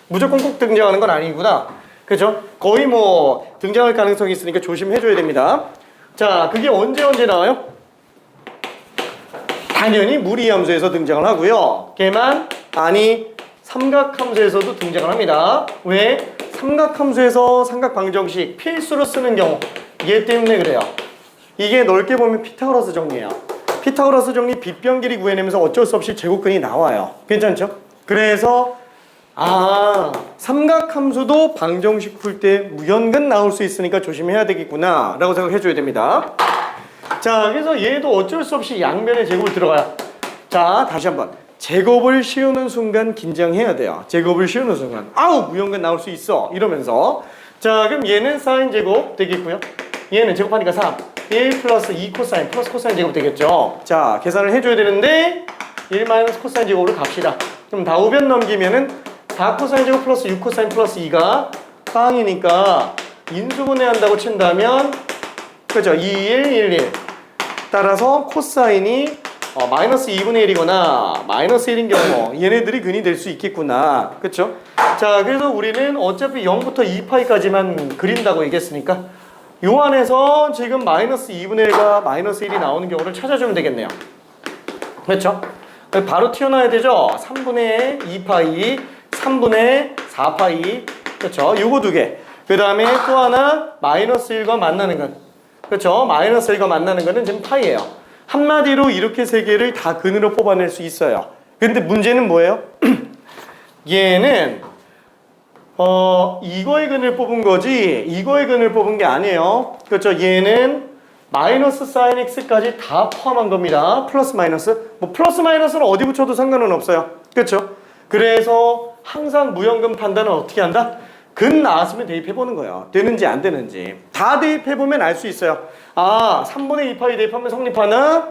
무조건 꼭 등장하는 건 아니구나. 그죠? 거의 뭐 등장할 가능성이 있으니까 조심해줘야 됩니다. 자, 그게 언제 나와요? 당연히 무리함수에서 등장을 하고요. 걔만 삼각함수에서도 등장을 합니다. 왜? 삼각함수에서 삼각방정식 필수로 쓰는 경우 얘 때문에 그래요. 이게 넓게 보면 피타고라스 정리예요. 피타고라스 정리 빗변 길이 구해내면서 어쩔 수 없이 제곱근이 나와요. 괜찮죠? 그래서 삼각함수도 방정식 풀 때 무연근 나올 수 있으니까 조심해야 되겠구나 라고 생각해줘야 됩니다. 자, 그래서 얘도 어쩔 수 없이 양변에 제곱을 들어가요. 자, 다시 한번 제곱을 씌우는 순간 긴장해야 돼요. 제곱을 씌우는 순간 무연근 나올 수 있어 이러면서. 자, 그럼 얘는 사인 제곱 되겠고요. 얘는 제곱하니까 3 1 플러스 2 코사인 플러스 코사인 제곱 되겠죠. 자, 계산을 해줘야 되는데 1 마이너스 코사인 제곱으로 갑시다. 그럼 다 우변 넘기면은 4 코사인 제곱 플러스 6 코사인 플러스 2가 쌍이니까 인수분해한다고 친다면 그죠? 2, 1, 1, 1 따라서 코사인이 마이너스 2분의 1이거나 마이너스 1인 경우 얘네들이 근이 될 수 있겠구나. 그쵸? 자, 그래서 우리는 어차피 0부터 2파이까지만 그린다고 얘기했으니까 요 안에서 지금 마이너스 2분의 1과 마이너스 1이 나오는 경우를 찾아주면 되겠네요. 그렇죠? 바로 튀어나와야 되죠? 3분의 2파이, 3분의 4파이. 그렇죠? 요거 두 개. 그 다음에 또 하나 마이너스 1과 만나는 건. 그렇죠? 마이너스 1과 만나는 거는 지금 파이예요. 한마디로 이렇게 세 개를 다 근으로 뽑아낼 수 있어요. 근데 문제는 뭐예요? 얘는 이거의 근을 뽑은 거지 이거의 근을 뽑은 게 아니에요. 그렇죠? 얘는 마이너스 사인 x까지 다 포함한 겁니다. 플러스 마이너스. 뭐 플러스 마이너스는 어디 붙여도 상관은 없어요. 그렇죠? 그래서 항상 무형근 판단은 어떻게 한다? 근 나왔으면 대입해보는 거예요. 되는지 안 되는지. 다 대입해보면 알 수 있어요. 아, 3분의 2파이 대입하면 성립하나?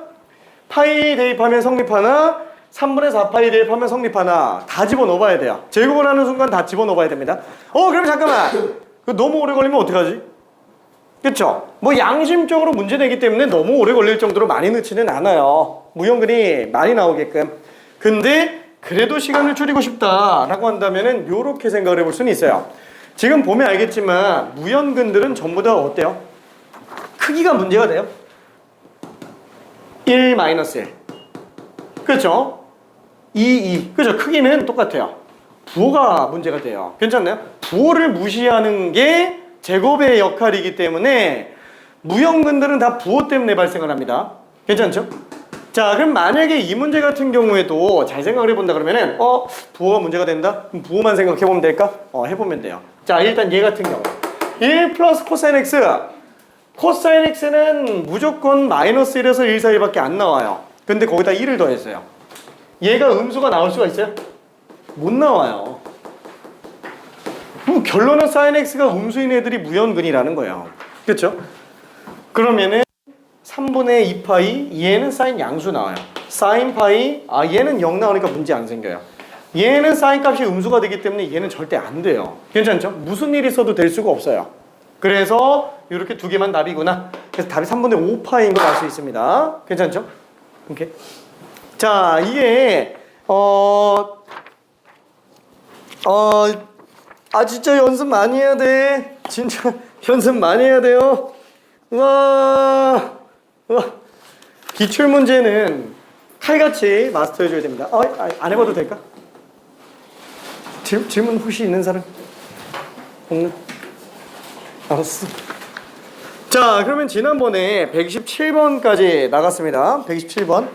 파이 대입하면 성립하나? 3분의 4파이 대입하면 성립하나? 다 집어넣어봐야 돼요. 제곱을 하는 순간 다 집어넣어봐야 됩니다. 그럼 잠깐만. 너무 오래 걸리면 어떡하지? 그쵸? 뭐 양심적으로 문제 내기 때문에 너무 오래 걸릴 정도로 많이 넣지는 않아요. 무형근이 많이 나오게끔. 근데 그래도 시간을 줄이고 싶다라고 한다면은 요렇게 생각을 해볼 수는 있어요. 지금 보면 알겠지만 무형근들은 전부 다 어때요? 크기가 문제가 돼요. 1, 1. 그렇죠? 2. 그죠? 크기는 똑같아요. 부호가 문제가 돼요. 괜찮나요? 부호를 무시하는 게 제곱의 역할이기 때문에 무형근들은 다 부호 때문에 발생을 합니다. 괜찮죠? 자, 그럼 만약에 이 문제 같은 경우에도 잘 생각을 해본다 그러면은 부호가 문제가 된다? 그럼 부호만 생각해보면 될까? 해보면 돼요. 자, 일단 얘 같은 경우 1 플러스 코사인 x. 코사인 x는 무조건 마이너스 1에서 1 사이밖에 안 나와요. 근데 거기다 1을 더했어요. 얘가 음수가 나올 수가 있어요? 못 나와요. 결론은 사인 x가 음수인 애들이 무형근이라는 거예요. 그렇죠? 그러면은 3분의 2파이, 얘는 사인 양수 나와요. 사인 파이, 얘는 0 나오니까 문제 안 생겨요. 얘는 사인 값이 음수가 되기 때문에 얘는 절대 안 돼요. 괜찮죠? 무슨 일이 있어도 될 수가 없어요. 그래서 이렇게 두 개만 답이구나. 그래서 답이 3분의 5파이인 걸 알 수 있습니다. 괜찮죠? 오케이. 자, 이게 진짜 연습 많이 해야 돼. 진짜 연습 많이 해야 돼요. 우와. 기출 문제는 칼같이 마스터해줘야 됩니다. 안 해봐도 될까? 질문 혹시 있는 사람? 없는? 알았어. 자, 그러면 지난번에 127번까지 나갔습니다. 127번.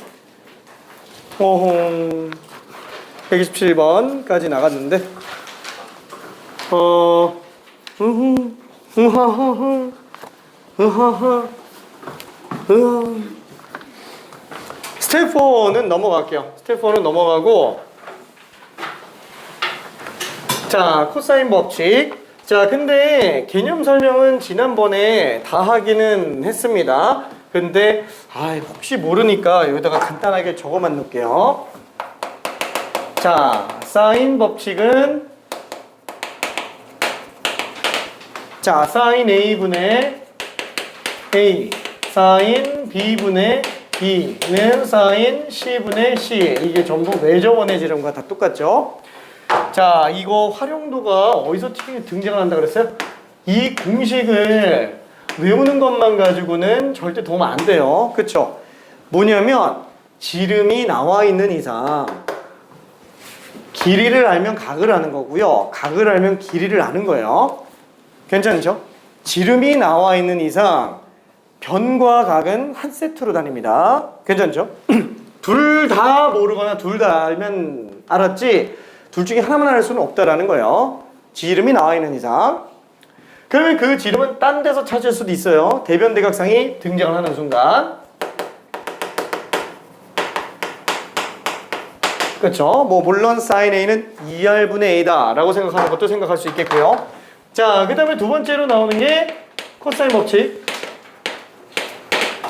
127번까지 나갔는데 스텝 4는 넘어갈게요. 스텝 4는 넘어가고, 자, 코사인 법칙. 자, 근데 개념 설명은 지난번에 다 하기는 했습니다. 근데 혹시 모르니까 여기다가 간단하게 적어만 놓을게요. 자, 사인 법칙은 자, 사인 A분의 A, 사인 B분의 B는 사인 C분의 C. 이게 전부 외저원의 지름과 다 똑같죠? 자, 이거 활용도가 어디서 등장을 한다 그랬어요? 이 공식을 외우는 것만 가지고는 절대 도움 안 돼요. 그쵸? 뭐냐면 지름이 나와 있는 이상 길이를 알면 각을 아는 거고요. 각을 알면 길이를 아는 거예요. 괜찮죠? 지름이 나와 있는 이상 변과 각은 한 세트로 다닙니다. 괜찮죠? 둘 다 모르거나 둘 다 알면 알았지 둘 중에 하나만 알 수는 없다라는 거예요. 지름이 나와 있는 이상. 그러면 그 지름은 딴 데서 찾을 수도 있어요. 대변대각상이 등장을 하는 순간. 그렇죠? 뭐 물론 sin A는 2R분의 A다 라고 생각하는 것도 생각할 수 있겠고요. 자, 그 다음에 두 번째로 나오는 게 코사인 법칙.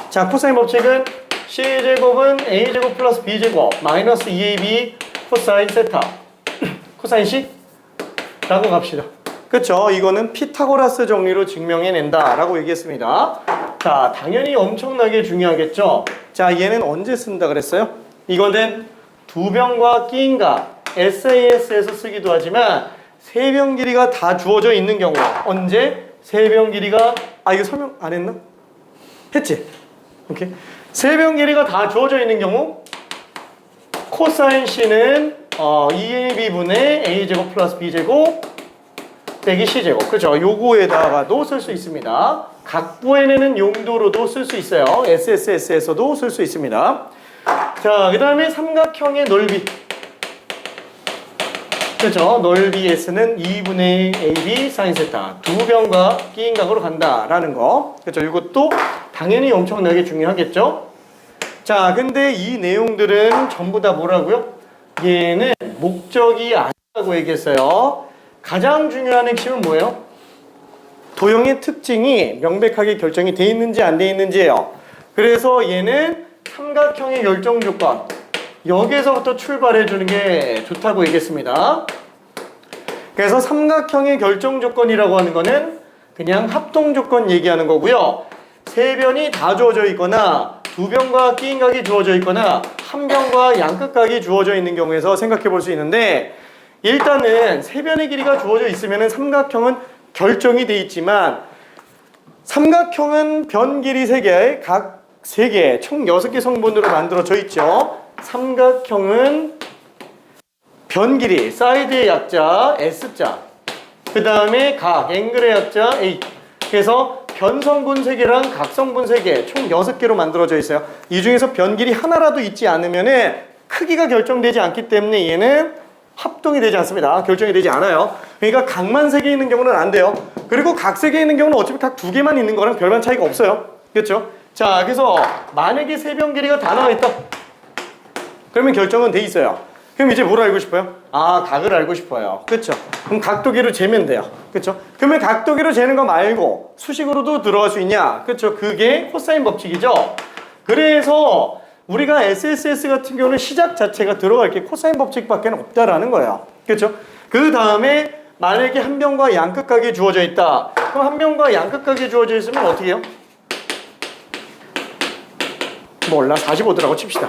자, 코사인 법칙은 C제곱은 A제곱 플러스 B제곱 마이너스 2AB 코사인 세타 코사인 C? 라고 갑시다. 그쵸? 이거는 피타고라스 정리로 증명해낸다 라고 얘기했습니다. 자, 당연히 엄청나게 중요하겠죠? 자, 얘는 언제 쓴다 그랬어요? 이거는 두변과 끼인각 SAS에서 쓰기도 하지만 세 변 길이가 다 주어져 있는 경우. 언제? 세 변 길이가 이거 설명 안 했나? 했지? 오케이. 세 변 길이가 다 주어져 있는 경우 코사인 C는 2AB분의 A제곱 플러스 B제곱 빼기 C제곱. 그죠? 요거에다가도 쓸 수 있습니다. 각구해내는 용도로도 쓸 수 있어요. SSS에서도 쓸 수 있습니다. 자, 그 다음에 삼각형의 넓이. 그죠? 넓이 S는 2분의 AB 사인 세타. 두 변과 끼인각으로 간다라는 거. 그죠? 이것도 당연히 엄청나게 중요하겠죠? 자, 근데 이 내용들은 전부 다 뭐라고요? 얘는 목적이 아니라고 얘기했어요. 가장 중요한 핵심은 뭐예요? 도형의 특징이 명백하게 결정이 돼 있는지 안 돼 있는지예요. 그래서 얘는 삼각형의 결정 조건. 여기에서부터 출발해 주는 게 좋다고 얘기했습니다. 그래서 삼각형의 결정 조건이라고 하는 거는 그냥 합동 조건 얘기하는 거고요. 세 변이 다 주어져 있거나 두 변과 끼인각이 주어져 있거나 한 변과 양끝각이 주어져 있는 경우에서 생각해 볼 수 있는데, 일단은 세 변의 길이가 주어져 있으면 삼각형은 결정이 돼 있지만 삼각형은 변 길이 3개, 각 3개, 총 6개 성분으로 만들어져 있죠. 삼각형은 변 길이, 사이드의 약자 S자, 그 다음에 각, 앵글의 약자 A. 그래서 변성분 3개랑 각성분 3개, 총 6개로 만들어져 있어요. 이 중에서 변 길이 하나라도 있지 않으면 크기가 결정되지 않기 때문에 얘는 합동이 되지 않습니다. 결정이 되지 않아요. 그러니까 각만 3개 있는 경우는 안 돼요. 그리고 각 3개 있는 경우는 어차피 각 2개만 있는 거랑 별반 차이가 없어요. 그렇죠? 자, 그래서 만약에 세 변 길이가 다 나와 있다. 그러면 결정은 돼 있어요. 그럼 이제 뭘 알고 싶어요? 각을 알고 싶어요. 그렇죠? 그럼 각도기로 재면 돼요. 그렇죠? 그러면 각도기로 재는 거 말고 수식으로도 들어갈 수 있냐? 그렇죠? 그게 코사인 법칙이죠. 그래서 우리가 SSS 같은 경우는 시작 자체가 들어갈 게 코사인 법칙밖에 없다라는 거예요. 그렇죠? 그 다음에 만약에 한 변과 양끝각이 주어져 있다. 그럼 한 변과 양끝각이 주어져 있으면 어떻게 해요? 몰라, 45도라고 칩시다.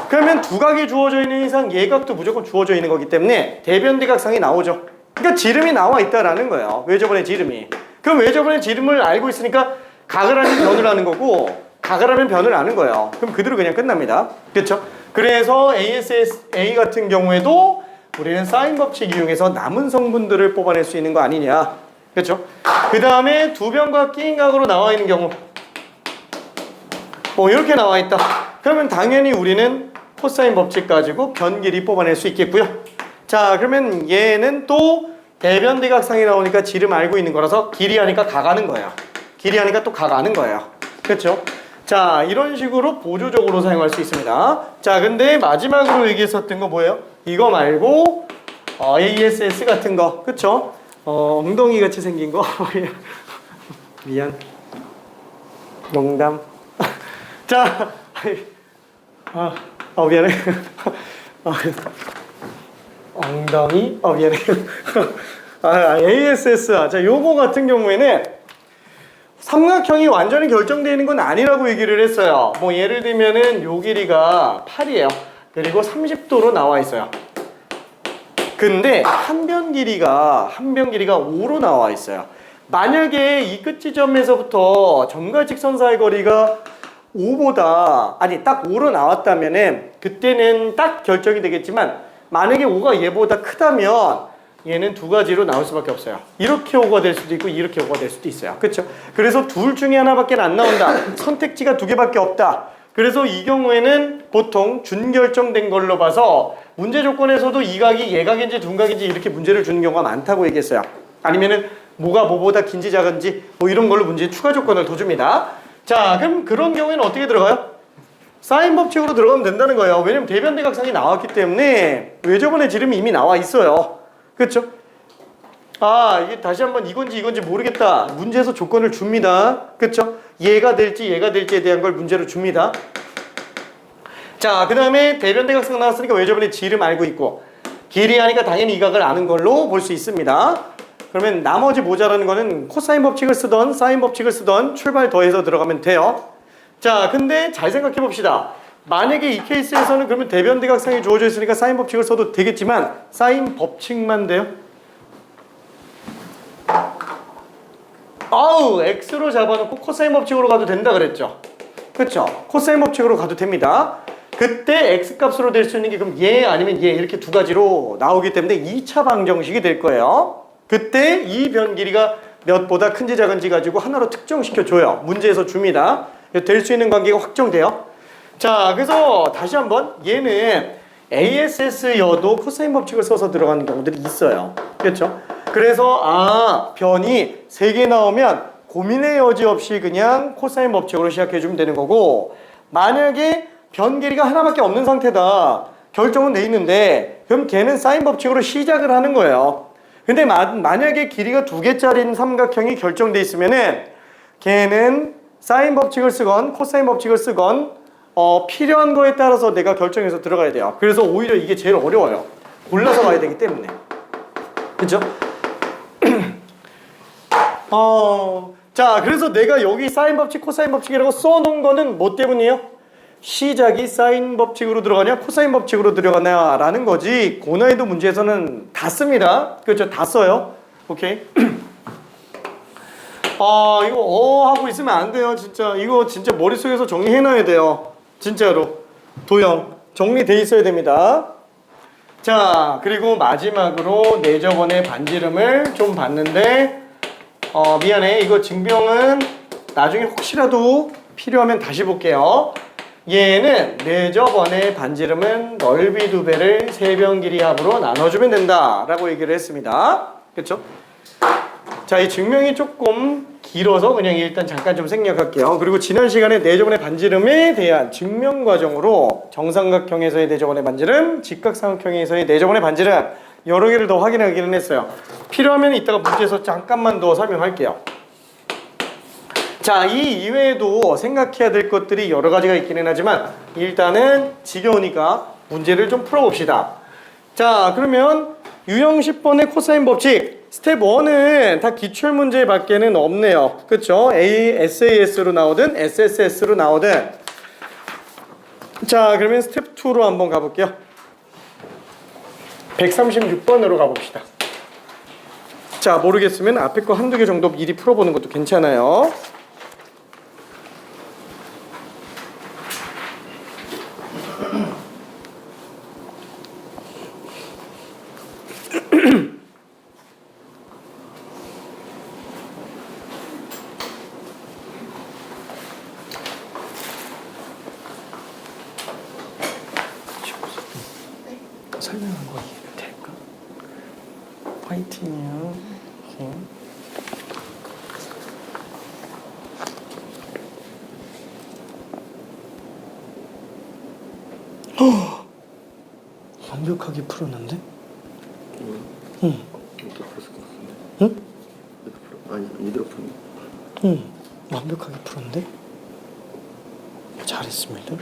그러면 두 각이 주어져 있는 이상 예각도 무조건 주어져 있는 거기 때문에 대변대각상이 나오죠. 그러니까 지름이 나와 있다라는 거예요. 외접원의 지름이. 그럼 외접원의 지름을 알고 있으니까 각을 하면 변을 하는 거고 각을 하면 변을 아는 거예요. 그럼 그대로 그냥 끝납니다. 그렇죠? 그래서 ASA 같은 경우에도 우리는 사인 법칙 이용해서 남은 성분들을 뽑아낼 수 있는 거 아니냐. 그렇죠? 그 다음에 두 변과 끼인각으로 나와 있는 경우 이렇게 나와 있다. 그러면 당연히 우리는 코사인 법칙 가지고 변 길이 뽑아낼 수 있겠고요. 자, 그러면 얘는 또 대변대각상이 나오니까 지름 알고 있는 거라서 길이 하니까 각 아는 거예요. 길이 하니까 또 각 아는 거예요. 그렇죠? 자, 이런 식으로 보조적으로 사용할 수 있습니다. 자, 근데 마지막으로 얘기했었던 거 뭐예요? 이거 말고 ASS 같은 거, 그쵸? 엉덩이 같이 생긴 거. 미안. 농담. 자, 미안해. 엉덩이? 미안해. ASS. 자, 요거 같은 경우에는 삼각형이 완전히 결정되어 있는 건 아니라고 얘기를 했어요. 뭐 예를 들면은 요 길이가 8이에요. 그리고 30도로 나와 있어요. 근데 한 변 길이가 5로 나와 있어요. 만약에 이 끝 지점에서부터 점과 직선 사이 거리가 5보다 딱 5로 나왔다면은 그때는 딱 결정이 되겠지만, 만약에 5가 얘보다 크다면 얘는 두 가지로 나올 수밖에 없어요. 이렇게 5가 될 수도 있고 이렇게 5가 될 수도 있어요. 그렇죠? 그래서 둘 중에 하나밖에 안 나온다. 선택지가 2개밖에 없다. 그래서 이 경우에는 보통 준결정된 걸로 봐서 문제 조건에서도 이 각이 예각인지 둔각인지 이렇게 문제를 주는 경우가 많다고 얘기했어요. 아니면은 뭐가 뭐보다 긴지 작은지 이런 걸로 문제에 추가 조건을 더 줍니다. 자, 그럼 그런 경우에는 어떻게 들어가요? 사인 법칙으로 들어가면 된다는 거예요. 왜냐면 대변대각상이 나왔기 때문에 외접원의 지름이 이미 나와 있어요. 그렇죠? 이게 다시 한번 이건지 모르겠다. 문제에서 조건을 줍니다. 그렇죠? 얘가 될지에 대한 걸 문제로 줍니다. 자, 그 다음에 대변대각상 나왔으니까 외접원의 지름 알고 있고 길이 하니까 당연히 이 각을 아는 걸로 볼 수 있습니다. 그러면 나머지 모자라는 거는 코사인 법칙을 쓰던 사인 법칙을 쓰던 출발 더해서 들어가면 돼요. 자, 근데 잘 생각해 봅시다. 만약에 이 케이스에서는 그러면 대변대각상이 주어져 있으니까 사인 법칙을 써도 되겠지만 사인 법칙만 돼요. 아우, x로 잡아놓고 코사인 법칙으로 가도 된다 그랬죠. 그렇죠? 코사인 법칙으로 가도 됩니다. 그때 x 값으로 될 수 있는 게 그럼 얘 아니면 얘 이렇게 두 가지로 나오기 때문에 2차 방정식이 될 거예요. 그때 이 변 길이가 몇보다 큰지 작은지 가지고 하나로 특정시켜 줘요. 문제에서 줍니다. 될 수 있는 관계가 확정돼요. 자, 그래서 다시 한번 얘는 ASS여도 코사인 법칙을 써서 들어가는 경우들이 있어요. 그렇죠? 그래서 변이 3개 나오면 고민의 여지 없이 그냥 코사인 법칙으로 시작해 주면 되는 거고, 만약에 변 길이가 하나밖에 없는 상태다. 결정은 돼 있는데 그럼 걔는 사인 법칙으로 시작을 하는 거예요. 근데 만약에 길이가 2개짜리인 삼각형이 결정돼 있으면은 걔는 사인 법칙을 쓰건 코사인 법칙을 쓰건 필요한 거에 따라서 내가 결정해서 들어가야 돼요. 그래서 오히려 이게 제일 어려워요. 골라서 가야 되기 때문에. 그죠? 자, 그래서 내가 여기 사인 법칙, 코사인 법칙이라고 써놓은 거는 뭐 때문이에요? 시작이 사인 법칙으로 들어가냐 코사인 법칙으로 들어가냐 라는 거지, 고난이도 문제에서는 다 씁니다. 그렇죠? 다 써요. 오케이. 이거 하고 있으면 안 돼요. 진짜 이거 진짜 머릿속에서 정리해놔야 돼요. 진짜로 도형 정리돼 있어야 됩니다. 자, 그리고 마지막으로 내저번의 반지름을 좀 봤는데 미안해, 이거 증명은 나중에 혹시라도 필요하면 다시 볼게요. 얘는 내저번의 반지름은 넓이 2배를 세변 길이 합으로 나눠주면 된다 라고 얘기를 했습니다. 그렇죠? 자, 이 증명이 조금 길어서 그냥 일단 잠깐 좀 생략할게요. 그리고 지난 시간에 내저번의 반지름에 대한 증명 과정으로 정삼각형에서의 내저번의 반지름, 직각삼각형에서의 내저번의 반지름 여러 개를 더 확인하기는 했어요. 필요하면 이따가 문제에서 잠깐만 더 설명할게요. 자, 이 이외에도 생각해야 될 것들이 여러 가지가 있기는 하지만 일단은 지겨우니까 문제를 좀 풀어봅시다. 자, 그러면 유형 10번의 코사인 법칙 스텝 1은 다 기출문제 밖에는 없네요. 그쵸? SAS로 나오든 SSS로 나오든. 자, 그러면 스텝 2로 한번 가볼게요. 136번으로 가봅시다. 자, 모르겠으면 앞에 거 한두 개 정도 미리 풀어보는 것도 괜찮아요. 설명한 거 이해가 될까? 화이팅이요. 완벽하게 풀었는데? 응. 이렇게 풀었을 것 같은데. 응? 이대로 풀었네. 응. 완벽하게 풀었는데? 잘했습니다.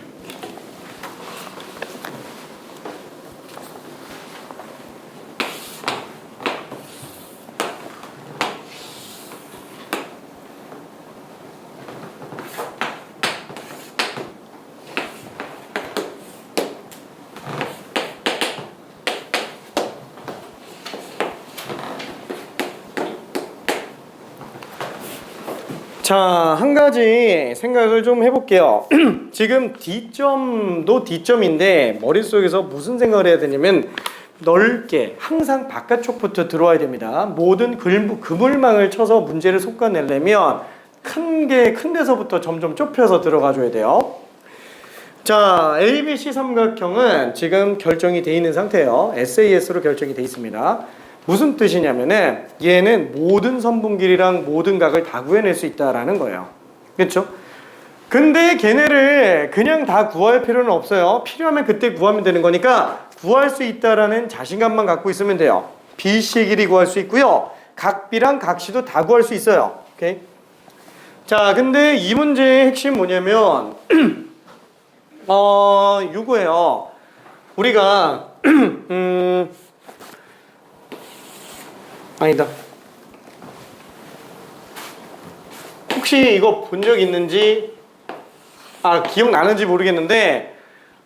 자, 한 가지 생각을 좀 해볼게요. 지금 D점도 D점인데 머릿속에서 무슨 생각을 해야 되냐면 넓게 항상 바깥쪽부터 들어와야 됩니다. 모든 그물망을 쳐서 문제를 솎아내려면 큰 데서부터 점점 좁혀서 들어가 줘야 돼요. 자, ABC 삼각형은 지금 결정이 돼 있는 상태예요. SAS로 결정이 돼 있습니다. 무슨 뜻이냐면은 얘는 모든 선분 길이랑 모든 각을 다 구해낼 수 있다라는 거예요. 그렇죠? 근데 걔네를 그냥 다 구할 필요는 없어요. 필요하면 그때 구하면 되는 거니까 구할 수 있다라는 자신감만 갖고 있으면 돼요. BC의 길이 구할 수 있고요. 각 B랑 각 C도 다 구할 수 있어요. 오케이? 자, 근데 이 문제의 핵심 뭐냐면 이거예요. 우리가 아니다. 혹시 이거 본 적 있는지 기억나는지 모르겠는데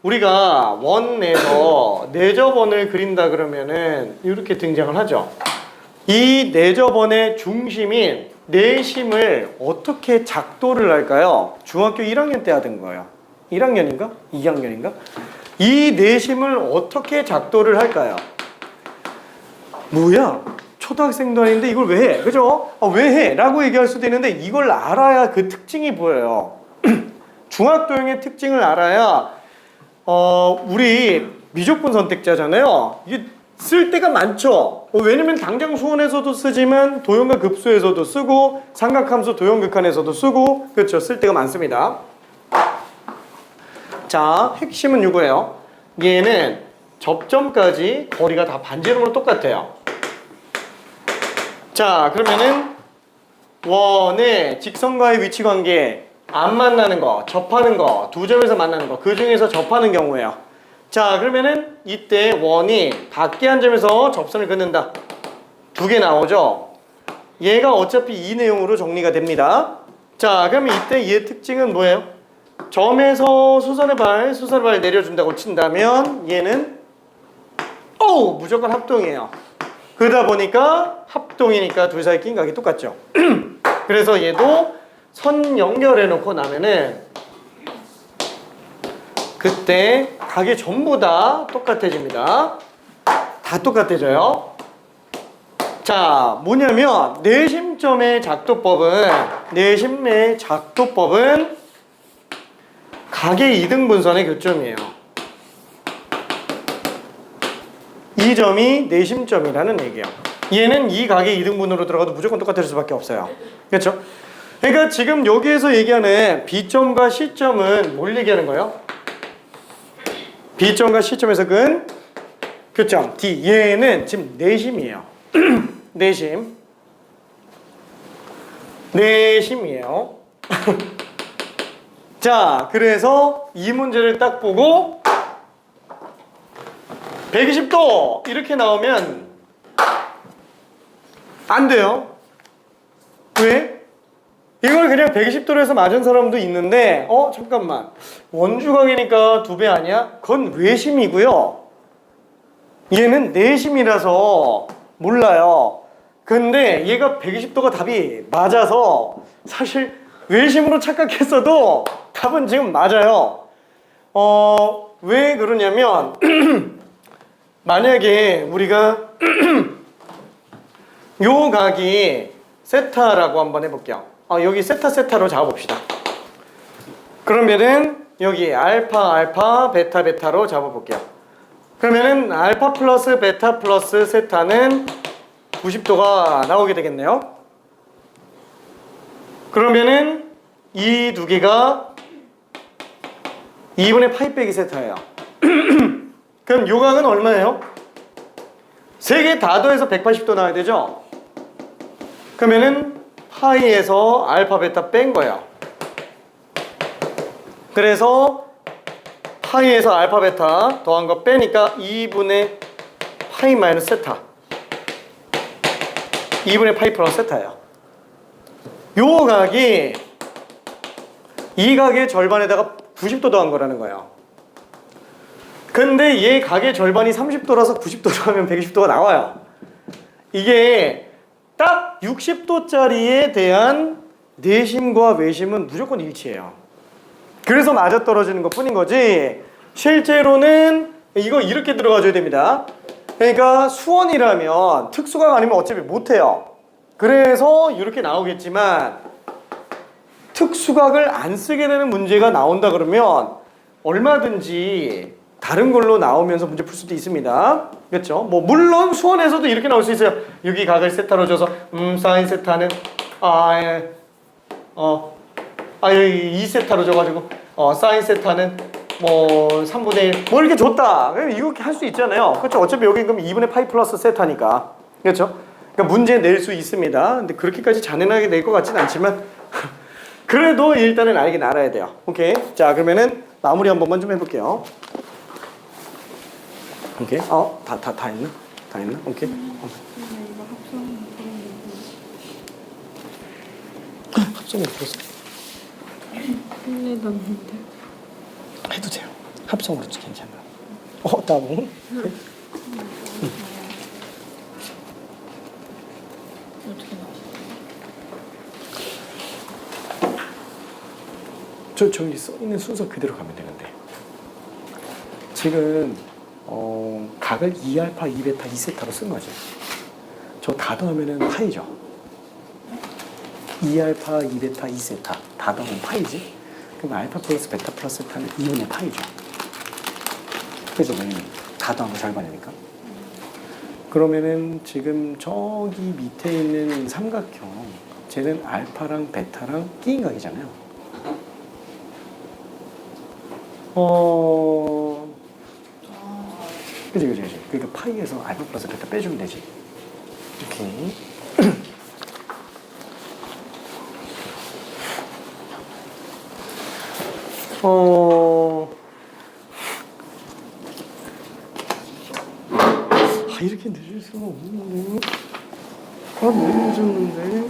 우리가 원에서 내접원을 그린다 그러면은 이렇게 등장을 하죠. 이 내접원의 중심인 내심을 어떻게 작도를 할까요? 중학교 1학년 때 하던 거예요. 1학년인가? 2학년인가? 이 내심을 어떻게 작도를 할까요? 뭐야? 초등학생도 아닌데 이걸 왜 해? 그죠? 왜 해? 라고 얘기할 수도 있는데 이걸 알아야 그 특징이 보여요. 중학도형의 특징을 알아야 우리 미적분 선택자잖아요. 이게 쓸 때가 많죠. 왜냐면 당장 수원에서도 쓰지만 도형과 급수에서도 쓰고 삼각함수 도형극한에서도 쓰고 그렇죠. 쓸 때가 많습니다. 자, 핵심은 이거예요. 얘는 접점까지 거리가 다 반지름으로 똑같아요. 자, 그러면은 원의 직선과의 위치관계 안 만나는 거, 접하는 거, 두 점에서 만나는 거, 그 중에서 접하는 경우예요. 자, 그러면은 이때 원이 밖에 한 점에서 접선을 긋는다. 두 개 나오죠? 얘가 어차피 이 내용으로 정리가 됩니다. 자, 그러면 이때 얘의 특징은 뭐예요? 점에서 수선의 발 내려준다고 친다면 얘는 무조건 합동이에요. 그러다 보니까 합동이니까 둘 사이 낀 각이 똑같죠. 그래서 얘도 선 연결해 놓고 나면은 그때 각이 전부 다 똑같아집니다. 다 똑같아져요. 자, 뭐냐면 내심점의 작도법은 각의 이등분선의 교점이에요. 이 점이 내심점이라는 얘기예요. 얘는 이 각의 이등분으로 들어가도 무조건 똑같을 수밖에 없어요. 그렇죠? 그러니까 지금 여기에서 얘기하는 B점과 C점은 뭘 얘기하는 거예요? B점과 C점에서 근 교점 D. 얘는 지금 내심이에요. 내심이에요. 자, 그래서 이 문제를 딱 보고 120도 이렇게 나오면 안 돼요. 왜? 이걸 그냥 120도로 해서 맞은 사람도 있는데 잠깐만, 원주각이니까 2배 아니야? 그건 외심이고요. 얘는 내심이라서 몰라요. 근데 얘가 120도가 답이 맞아서 사실 외심으로 착각했어도 답은 지금 맞아요. 왜 그러냐면 만약에 우리가 요 각이 세타라고 한번 해볼게요. 여기 세타로 잡아봅시다. 그러면은 여기 알파 베타로 잡아볼게요. 그러면은 알파 플러스 베타 플러스 세타는 90도가 나오게 되겠네요. 그러면은 이 두 개가 2분의 파이 빼기 세타예요. 그럼 요 각은 얼마예요? 세 개 다 더해서 180도 나와야 되죠? 그러면은 파이에서 알파 베타 뺀 거예요. 그래서 파이에서 알파 베타 더한 거 빼니까 2분의 파이 마이너스 세타, 2분의 파이 플러스 세타예요. 요 각이 이 각의 절반에다가 90도 더한 거라는 거예요. 근데 얘 각의 절반이 30도라서 90도로 하면 120도가 나와요. 이게 딱 60도짜리에 대한 내심과 외심은 무조건 일치해요. 그래서 맞아떨어지는 것 뿐인 거지, 실제로는 이거 이렇게 들어가줘야 됩니다. 그러니까 수원이라면 특수각 아니면 어차피 못해요. 그래서 이렇게 나오겠지만 특수각을 안 쓰게 되는 문제가 나온다 그러면 얼마든지 다른 걸로 나오면서 문제 풀 수도 있습니다. 그렇죠? 뭐 물론 수원에서도 이렇게 나올 수 있어요. 여기 각을 세타로 줘서 사인 세타는 여기 2세타로 줘가지고 사인 세타는 뭐 3분의 1 뭐 이렇게 줬다. 이렇게 할 수 있잖아요. 그렇죠? 어차피 여기 그럼 2분의 파이 플러스 세타니까. 그렇죠? 그러니까 문제 낼 수 있습니다. 근데 그렇게까지 잔인하게 낼 것 같진 않지만 그래도 일단은 알긴 알아야 돼요. 오케이. 자, 그러면은 마무리 한 번만 좀 해볼게요. 오케이. 다 했나? 다 했나? 오케이. 이거 합성 합성으로 풀어서 힘내다는데 해도 돼요. 합성으로 괜찮아. 따봉. 네. 어떻게 나왔어? 저기 써 있는 순서 그대로 가면 되는데 지금 각을 2알파, 2베타, 2세타로 쓴 거지. 저 다 더하면은 파이죠. 2알파, 2베타, 2세타 다 더하면 파이지. 그럼 알파 플러스 베타 플러스 세타는 2분의 파이죠. 그죠? 다 더하면 절반이니까. 그러면은 지금 저기 밑에 있는 삼각형 쟤는 알파랑 베타랑 끼인 각이잖아요. 그지. 그러니까 파이에서 알파 플러스 베타 빼주면 되지. 오케이. 이렇게 늦을 수가 없는데. 너무 늦었는데.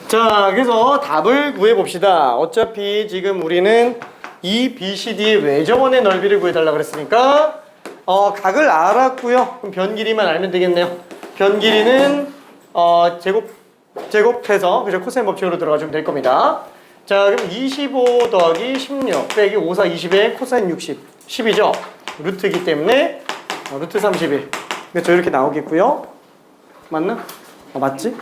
자, 그래서 답을 구해봅시다. 어차피 지금 우리는 이 BCD의 외접원의 넓이를 구해달라고 그랬으니까 각을 알았고요. 그럼 변 길이만 알면 되겠네요. 변 길이는 제곱해서 그죠? 코사인 법칙으로 들어가주면 될 겁니다. 자, 그럼 25 더하기 16 빼기 5, 4, 20에 코사인 60 10이죠? 루트이기 때문에 루트 31 그렇죠? 이렇게 나오겠고요. 맞나? 맞지?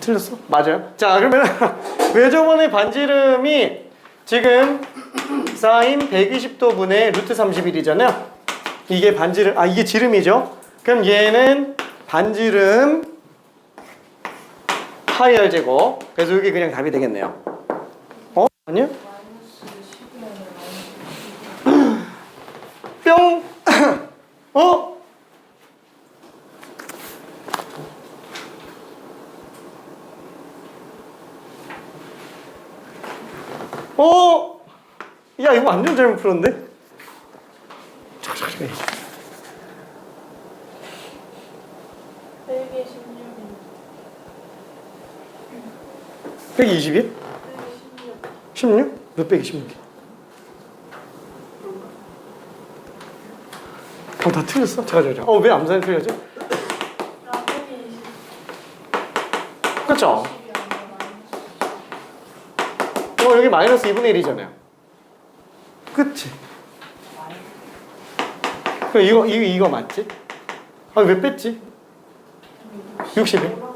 틀렸어? 맞아요. 자, 그러면 외접원의 반지름이 지금 사인 120도 분의 루트 31이잖아요. 이게 반지름, 이게 지름이죠. 그럼 얘는 반지름 파이 r 제곱. 그래서 이게 그냥 답이 되겠네요. 아니요? 뿅! 야, 이거 완전 잘못 풀었는데? 빼기 16이 121? 16? 몇 빼기 16? 다 틀렸어? 잠깐. 왜 암산이 틀렸죠? 빼기 20 그쵸? 여기 마이너스 2분의 1이잖아요. 그치? 그럼 이거 맞지? 왜 뺐지? 60이?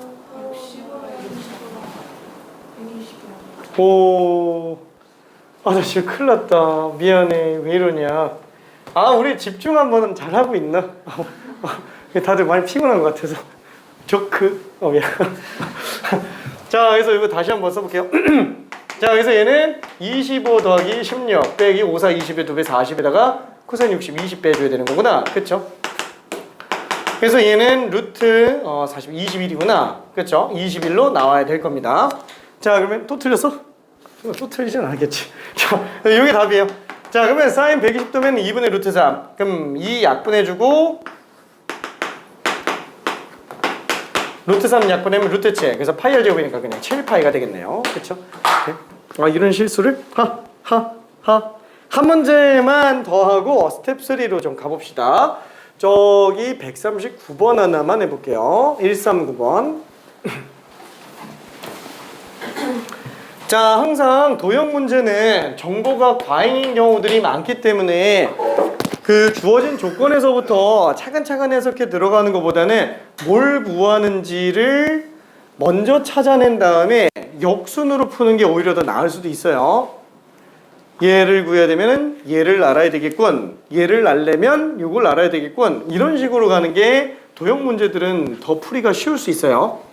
나 지금 큰일 났다. 미안해. 왜 이러냐. 우리 집중 한번 잘하고 있나? 다들 많이 피곤한 것 같아서. 조크. 미안. 자, 그래서 이거 다시 한번 써볼게요. 자, 그래서 얘는 25 더하기 16 빼기 5, 4, 20에 2배 40에다가 코사인 60, 20 빼줘야 되는 거구나. 그쵸? 그래서 얘는 루트 40, 21이구나. 그쵸? 21로 나와야 될 겁니다. 자, 그러면 또 틀렸어? 또 틀리진 않겠지. 자, 이게 답이에요. 자, 그러면 사인 120도면 2분의 루트 3. 그럼 2 약분해주고 루트 3 약분하면 루트 7. 그래서 파이 r 제곱이니까 그냥 7파이가 되겠네요. 그쵸? 이런 실수를 한 문제만 더 하고 스텝 3로 좀 가봅시다. 저기 139번 하나만 해볼게요. 139번. 자, 항상 도형 문제는 정보가 과잉인 경우들이 많기 때문에 그 주어진 조건에서부터 차근차근 해석해 들어가는 것보다는 뭘 구하는지를 먼저 찾아낸 다음에 역순으로 푸는 게 오히려 더 나을 수도 있어요. 얘를 구해야 되면 얘를 알아야 되겠군. 얘를 알려면 요걸 알아야 되겠군. 이런 식으로 가는 게 도형 문제들은 더 풀이가 쉬울 수 있어요.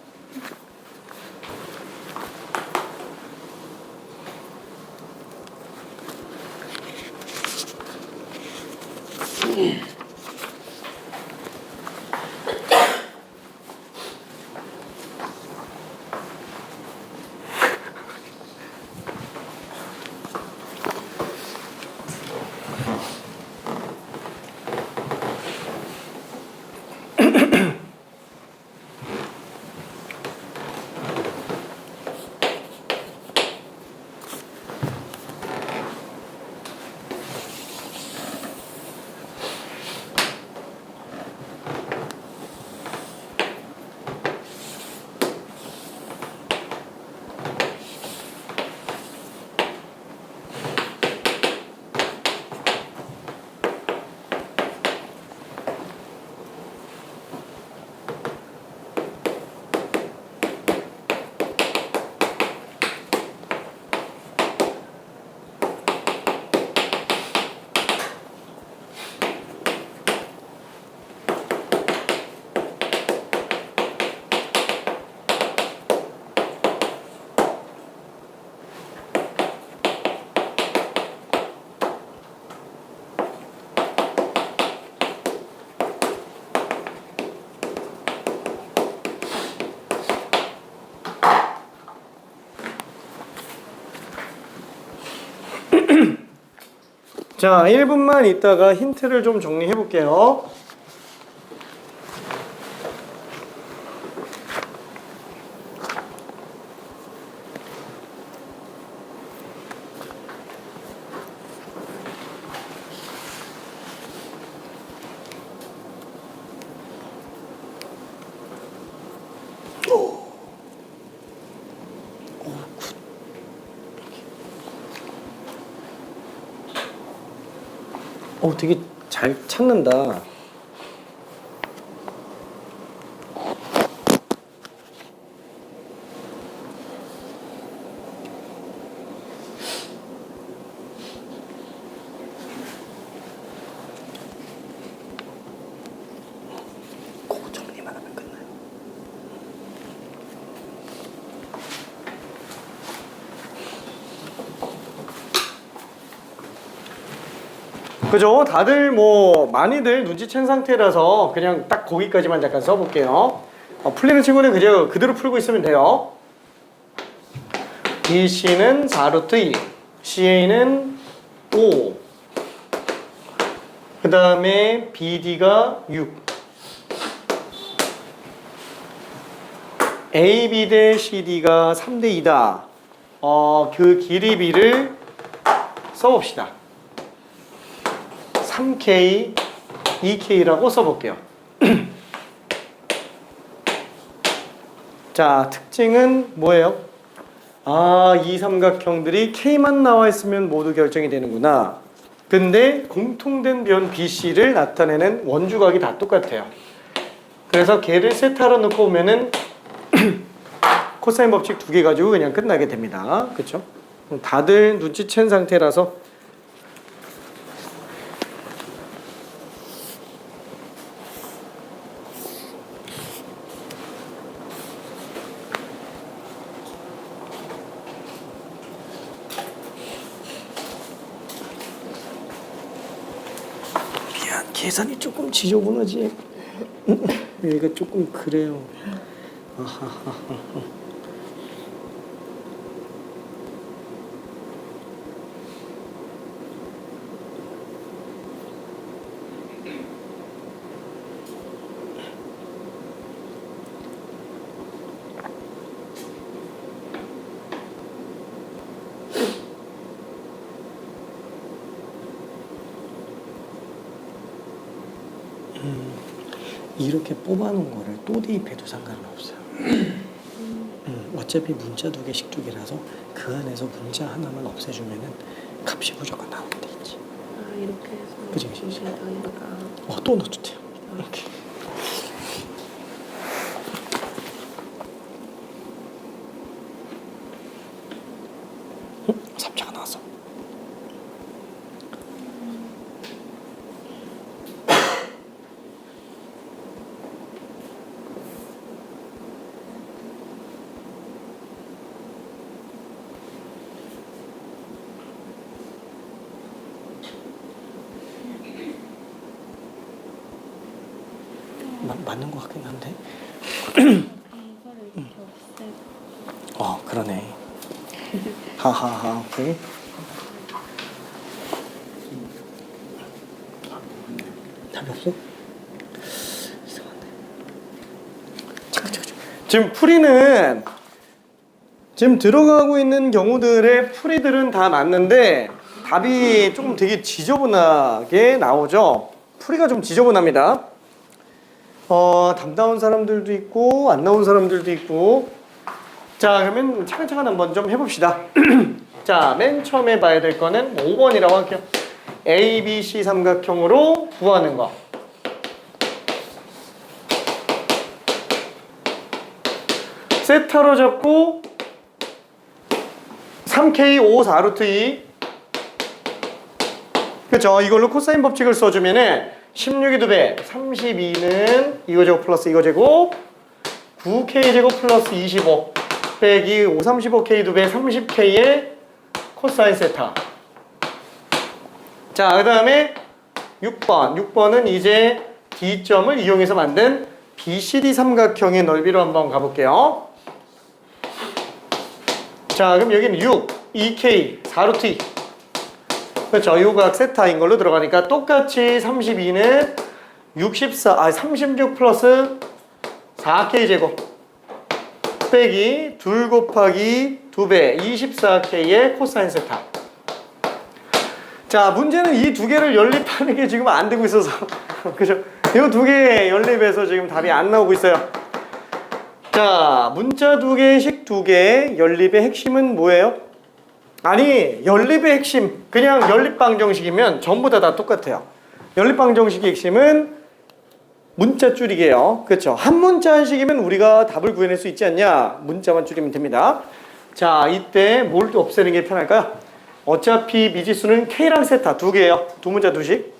자, 1분만 있다가 힌트를 좀 정리해 볼게요. 되게 잘 찾는다. 그거 정리만 하면 끝나요. 그죠? 다들 뭐 많이들 눈치챈 상태라서 그냥 딱 거기까지만 잠깐 써볼게요. 풀리는 친구는 그대로 풀고 있으면 돼요. BC는 4루트 2, CA는 5, 그 다음에 BD가 6, AB 대 CD가 3대 2다. 그 길이 B를 써봅시다. 3K, 2K라고 써볼게요. 자, 특징은 뭐예요? 이 삼각형들이 K만 나와 있으면 모두 결정이 되는구나. 근데 공통된 변 BC를 나타내는 원주각이 다 똑같아요. 그래서 걔를 세타로 넣고 보면은 코사인 법칙 2개 가지고 그냥 끝나게 됩니다. 그쵸? 다들 눈치챈 상태라서 계산이 조금 지저분하지. 여기가 조금 그래요. 이렇게 뽑아놓은 거를 또 대입해도 상관은 없어요. 어차피 문자 2개씩 두개라서 그 안에서 문자 하나만 없애주면은 값이 무조건 나오게 돼 있지. 이렇게 해서 그치. 다이가 또 넣어도 돼요. 이렇게. 삽자가 나왔어. 맞는 것 같긴 한데. 이거를 이렇게 없애고. 그러네. 하하하. 오케이. 답이 없어? 이상한데. 잠깐. 지금 풀이는 지금 들어가고 있는 경우들의 풀이들은 다 맞는데 답이 조금 되게 지저분하게 나오죠. 풀이가 좀 지저분합니다. 답 나온 사람들도 있고 안 나온 사람들도 있고. 자, 그러면 차근차근 한번 좀 해봅시다. 자, 맨 처음에 봐야 될 거는 5번이라고 할게요. ABC 삼각형으로 구하는 거. 세타로 잡고 3K 5 4루트 2. 그렇죠? 이걸로 코사인 법칙을 써주면은 16의 2배 32는 이거 제곱 플러스 이거 제곱 9K 제곱 플러스 25 빼기 5 35K 2배 30K의 코사인 세타. 자, 그 다음에 6번은 이제 D점을 이용해서 만든 BCD 삼각형의 넓이로 한번 가볼게요. 자, 그럼 여기는 6, 2K, 4루트 2. 그렇죠. 요각 세타인 걸로 들어가니까 똑같이 32는 36 플러스 4K 제곱 빼기 2 곱하기 2배 24K의 코사인 세타. 자, 문제는 이 두 개를 연립하는 게 지금 안 되고 있어서 그죠? 이 두 개의 연립에서 지금 답이 안 나오고 있어요. 자, 문자 두 개씩 두 개 연립의 핵심은 뭐예요? 아니, 연립의 핵심 그냥 연립방정식이면 전부 다 똑같아요. 연립방정식의 핵심은 문자 줄이게요. 그렇죠? 한 문자식이면 우리가 답을 구해낼 수 있지 않냐? 문자만 줄이면 됩니다. 자, 이때 뭘 없애는 게 편할까요? 어차피 미지수는 K랑 세타 두 개예요. 두 문자 두식.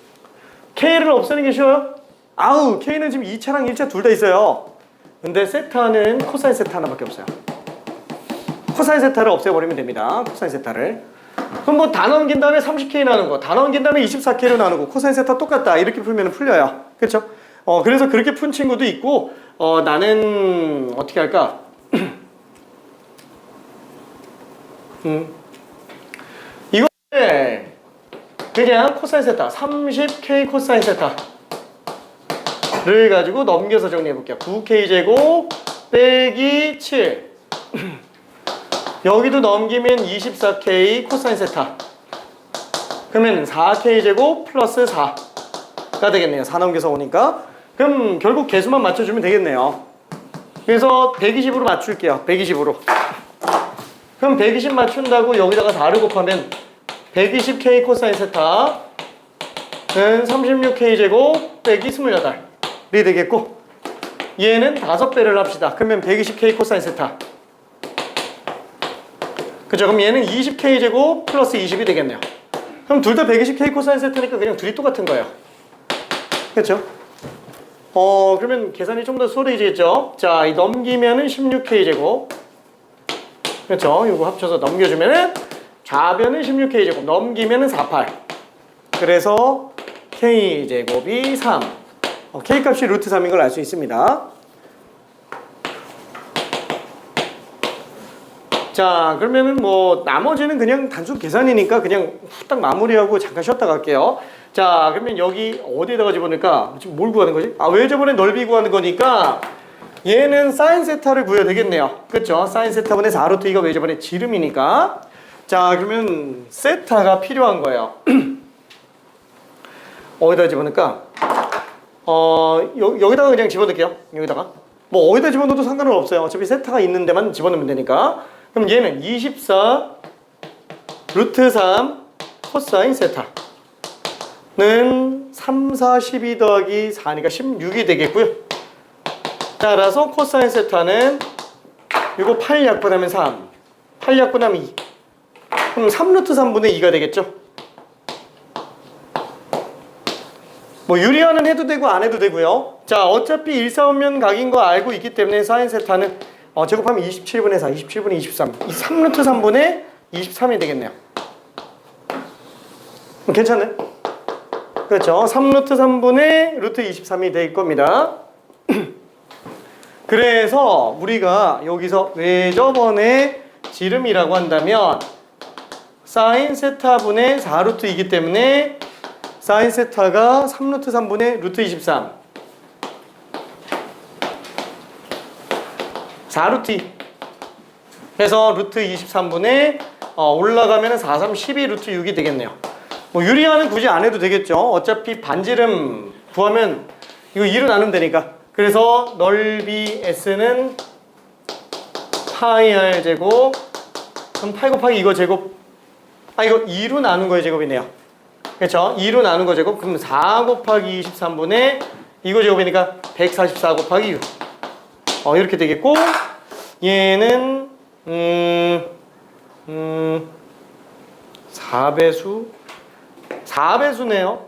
K를 없애는 게 쉬워요? 아우, K는 지금 2차랑 1차 둘 다 있어요. 근데 세타는 코사인 세타 하나밖에 없어요. 코사인 세타를 없애버리면 됩니다. 코사인 세타를. 그럼 뭐 다 넘긴 다음에 30K 나누고 다 넘긴 다음에 24K로 나누고 코사인 세타 똑같다 이렇게 풀면 풀려요. 그렇죠? 그래서 그렇게 푼 친구도 있고 나는 어떻게 할까? 이거 그냥 코사인 세타 30K 코사인 세타를 가지고 넘겨서 정리해 볼게요. 9K 제곱 빼기 7 여기도 넘기면 24K 코사인 세타 그러면 4K 제곱 플러스 4가 되겠네요. 4 넘겨서 오니까. 그럼 결국 개수만 맞춰주면 되겠네요. 그래서 120으로 맞출게요. 120으로. 그럼 120 맞춘다고 여기다가 4를 곱하면 120K 코사인 세타는 36K 제곱 빼기 28이 되겠고 얘는 5배를 합시다. 그러면 120K 코사인 세타. 그죠? 그럼 얘는 20K 제곱 플러스 20이 되겠네요. 그럼 둘 다 120K 코사인 세타니까 그냥 둘이 똑같은 거예요. 그렇죠? 그러면 계산이 좀 더 수월해지겠죠? 자, 이 넘기면은 16K 제곱. 그렇죠? 이거 합쳐서 넘겨주면은 좌변은 16K 제곱, 넘기면은 48. 그래서 K 제곱이 3. K 값이 루트 3인 걸 알 수 있습니다. 자, 그러면은 뭐 나머지는 그냥 단순 계산이니까 그냥 후딱 마무리하고 잠깐 쉬었다 갈게요. 자, 그러면 여기 어디에다가 집어넣을까? 지금 뭘 구하는 거지? 왜 저번에 넓이 구하는 거니까 얘는 사인 세타를 구해야 되겠네요. 그렇죠? 사인 세타분의 4루트 2가 왜 저번에 지름이니까. 자, 그러면 세타가 필요한 거예요. 어디다 집어넣을까? 여기다가 그냥 집어넣을게요. 여기다가. 뭐 어디다 집어넣어도 상관은 없어요. 어차피 세타가 있는 데만 집어넣으면 되니까. 그럼 얘는 24 루트 3 코사인 세타는 3, 4, 12 더하기 4니까 16이 되겠고요. 따라서 코사인 세타는 이거 8 약분하면 3, 8 약분하면 2. 그럼 3 루트 3분의 2가 되겠죠. 뭐 유리화는 해도 되고 안 해도 되고요. 자, 어차피 일사원면 각인 거 알고 있기 때문에 사인 세타는 제곱하면 27분의 4, 27분의 23. 이 3루트 3분의 23이 되겠네요. 괜찮네? 그렇죠. 3루트 3분의 루트 23이 될 겁니다. 그래서 우리가 여기서 왜 저번에 지름이라고 한다면 사인 세타분의 4루트이기 때문에 사인 세타가 3루트 3분의 루트 23 4루트 2 그래서 루트 23분의 올라가면 4, 3, 12 루트 6이 되겠네요. 뭐 유리화는 굳이 안 해도 되겠죠. 어차피 반지름 구하면 이거 2로 나누면 되니까. 그래서 넓이 S는 파이 R 제곱 그럼 8 곱하기 이거 제곱 이거 2로 나눈 거의 제곱이네요. 그렇죠? 2로 나눈 거 제곱 그럼 4 곱하기 23분의 이거 제곱이니까 144 곱하기 6 이렇게 되겠고 얘는 4배수네요.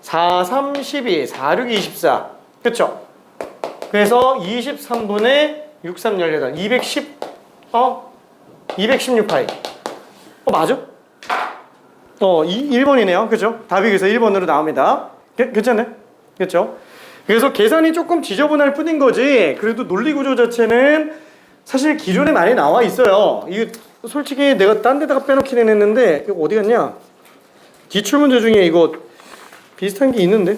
4, 3, 12, 4, 6, 24 그쵸? 그래서 23분의 6, 3, 18 210 216파이 맞아? 1번이네요. 그죠? 답이 그래서 1번으로 나옵니다. 괜찮네? 그렇죠? 그래서 계산이 조금 지저분할 뿐인 거지 그래도 논리구조 자체는 사실 기존에 많이 나와 있어요. 이거 솔직히 내가 딴 데다가 빼놓긴 했는데 이거 어디 갔냐? 기출문제 중에 이거 비슷한 게 있는데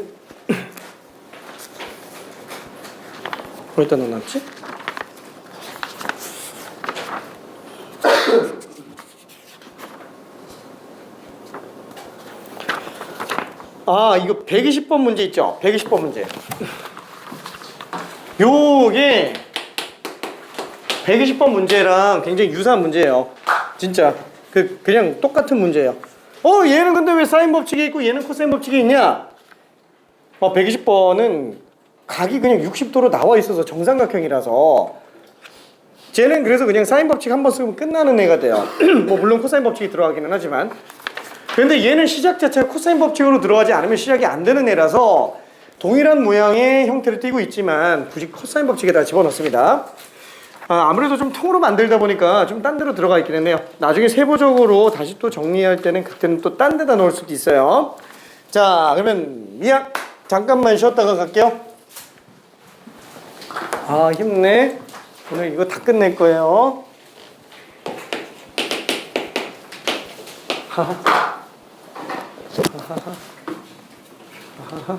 어디다 넣어놨지? 아 이거 120번 문제 있죠? 120번 문제 요게 120번 문제랑 굉장히 유사한 문제예요. 진짜 그냥 똑같은 문제예요. 얘는 근데 왜 사인 법칙이 있고 얘는 코사인 법칙이 있냐? 120번은 각이 그냥 60도로 나와 있어서 정삼각형이라서 쟤는 그래서 그냥 사인 법칙 한 번 쓰면 끝나는 애가 돼요. 뭐 물론 코사인 법칙이 들어가기는 하지만 근데 얘는 시작 자체가 코사인 법칙으로 들어가지 않으면 시작이 안 되는 애라서 동일한 모양의 형태를 띠고 있지만 굳이 코사인 법칙에다 집어넣습니다. 아무래도 좀 통으로 만들다 보니까 좀 딴 데로 들어가 있긴 했네요. 나중에 세부적으로 다시 또 정리할 때는 그때는 또 딴 데다 넣을 수도 있어요. 자 그러면 미안 잠깐만 쉬었다가 갈게요. 힘내. 오늘 이거 다 끝낼 거예요. 하하. 하하하. 하하하.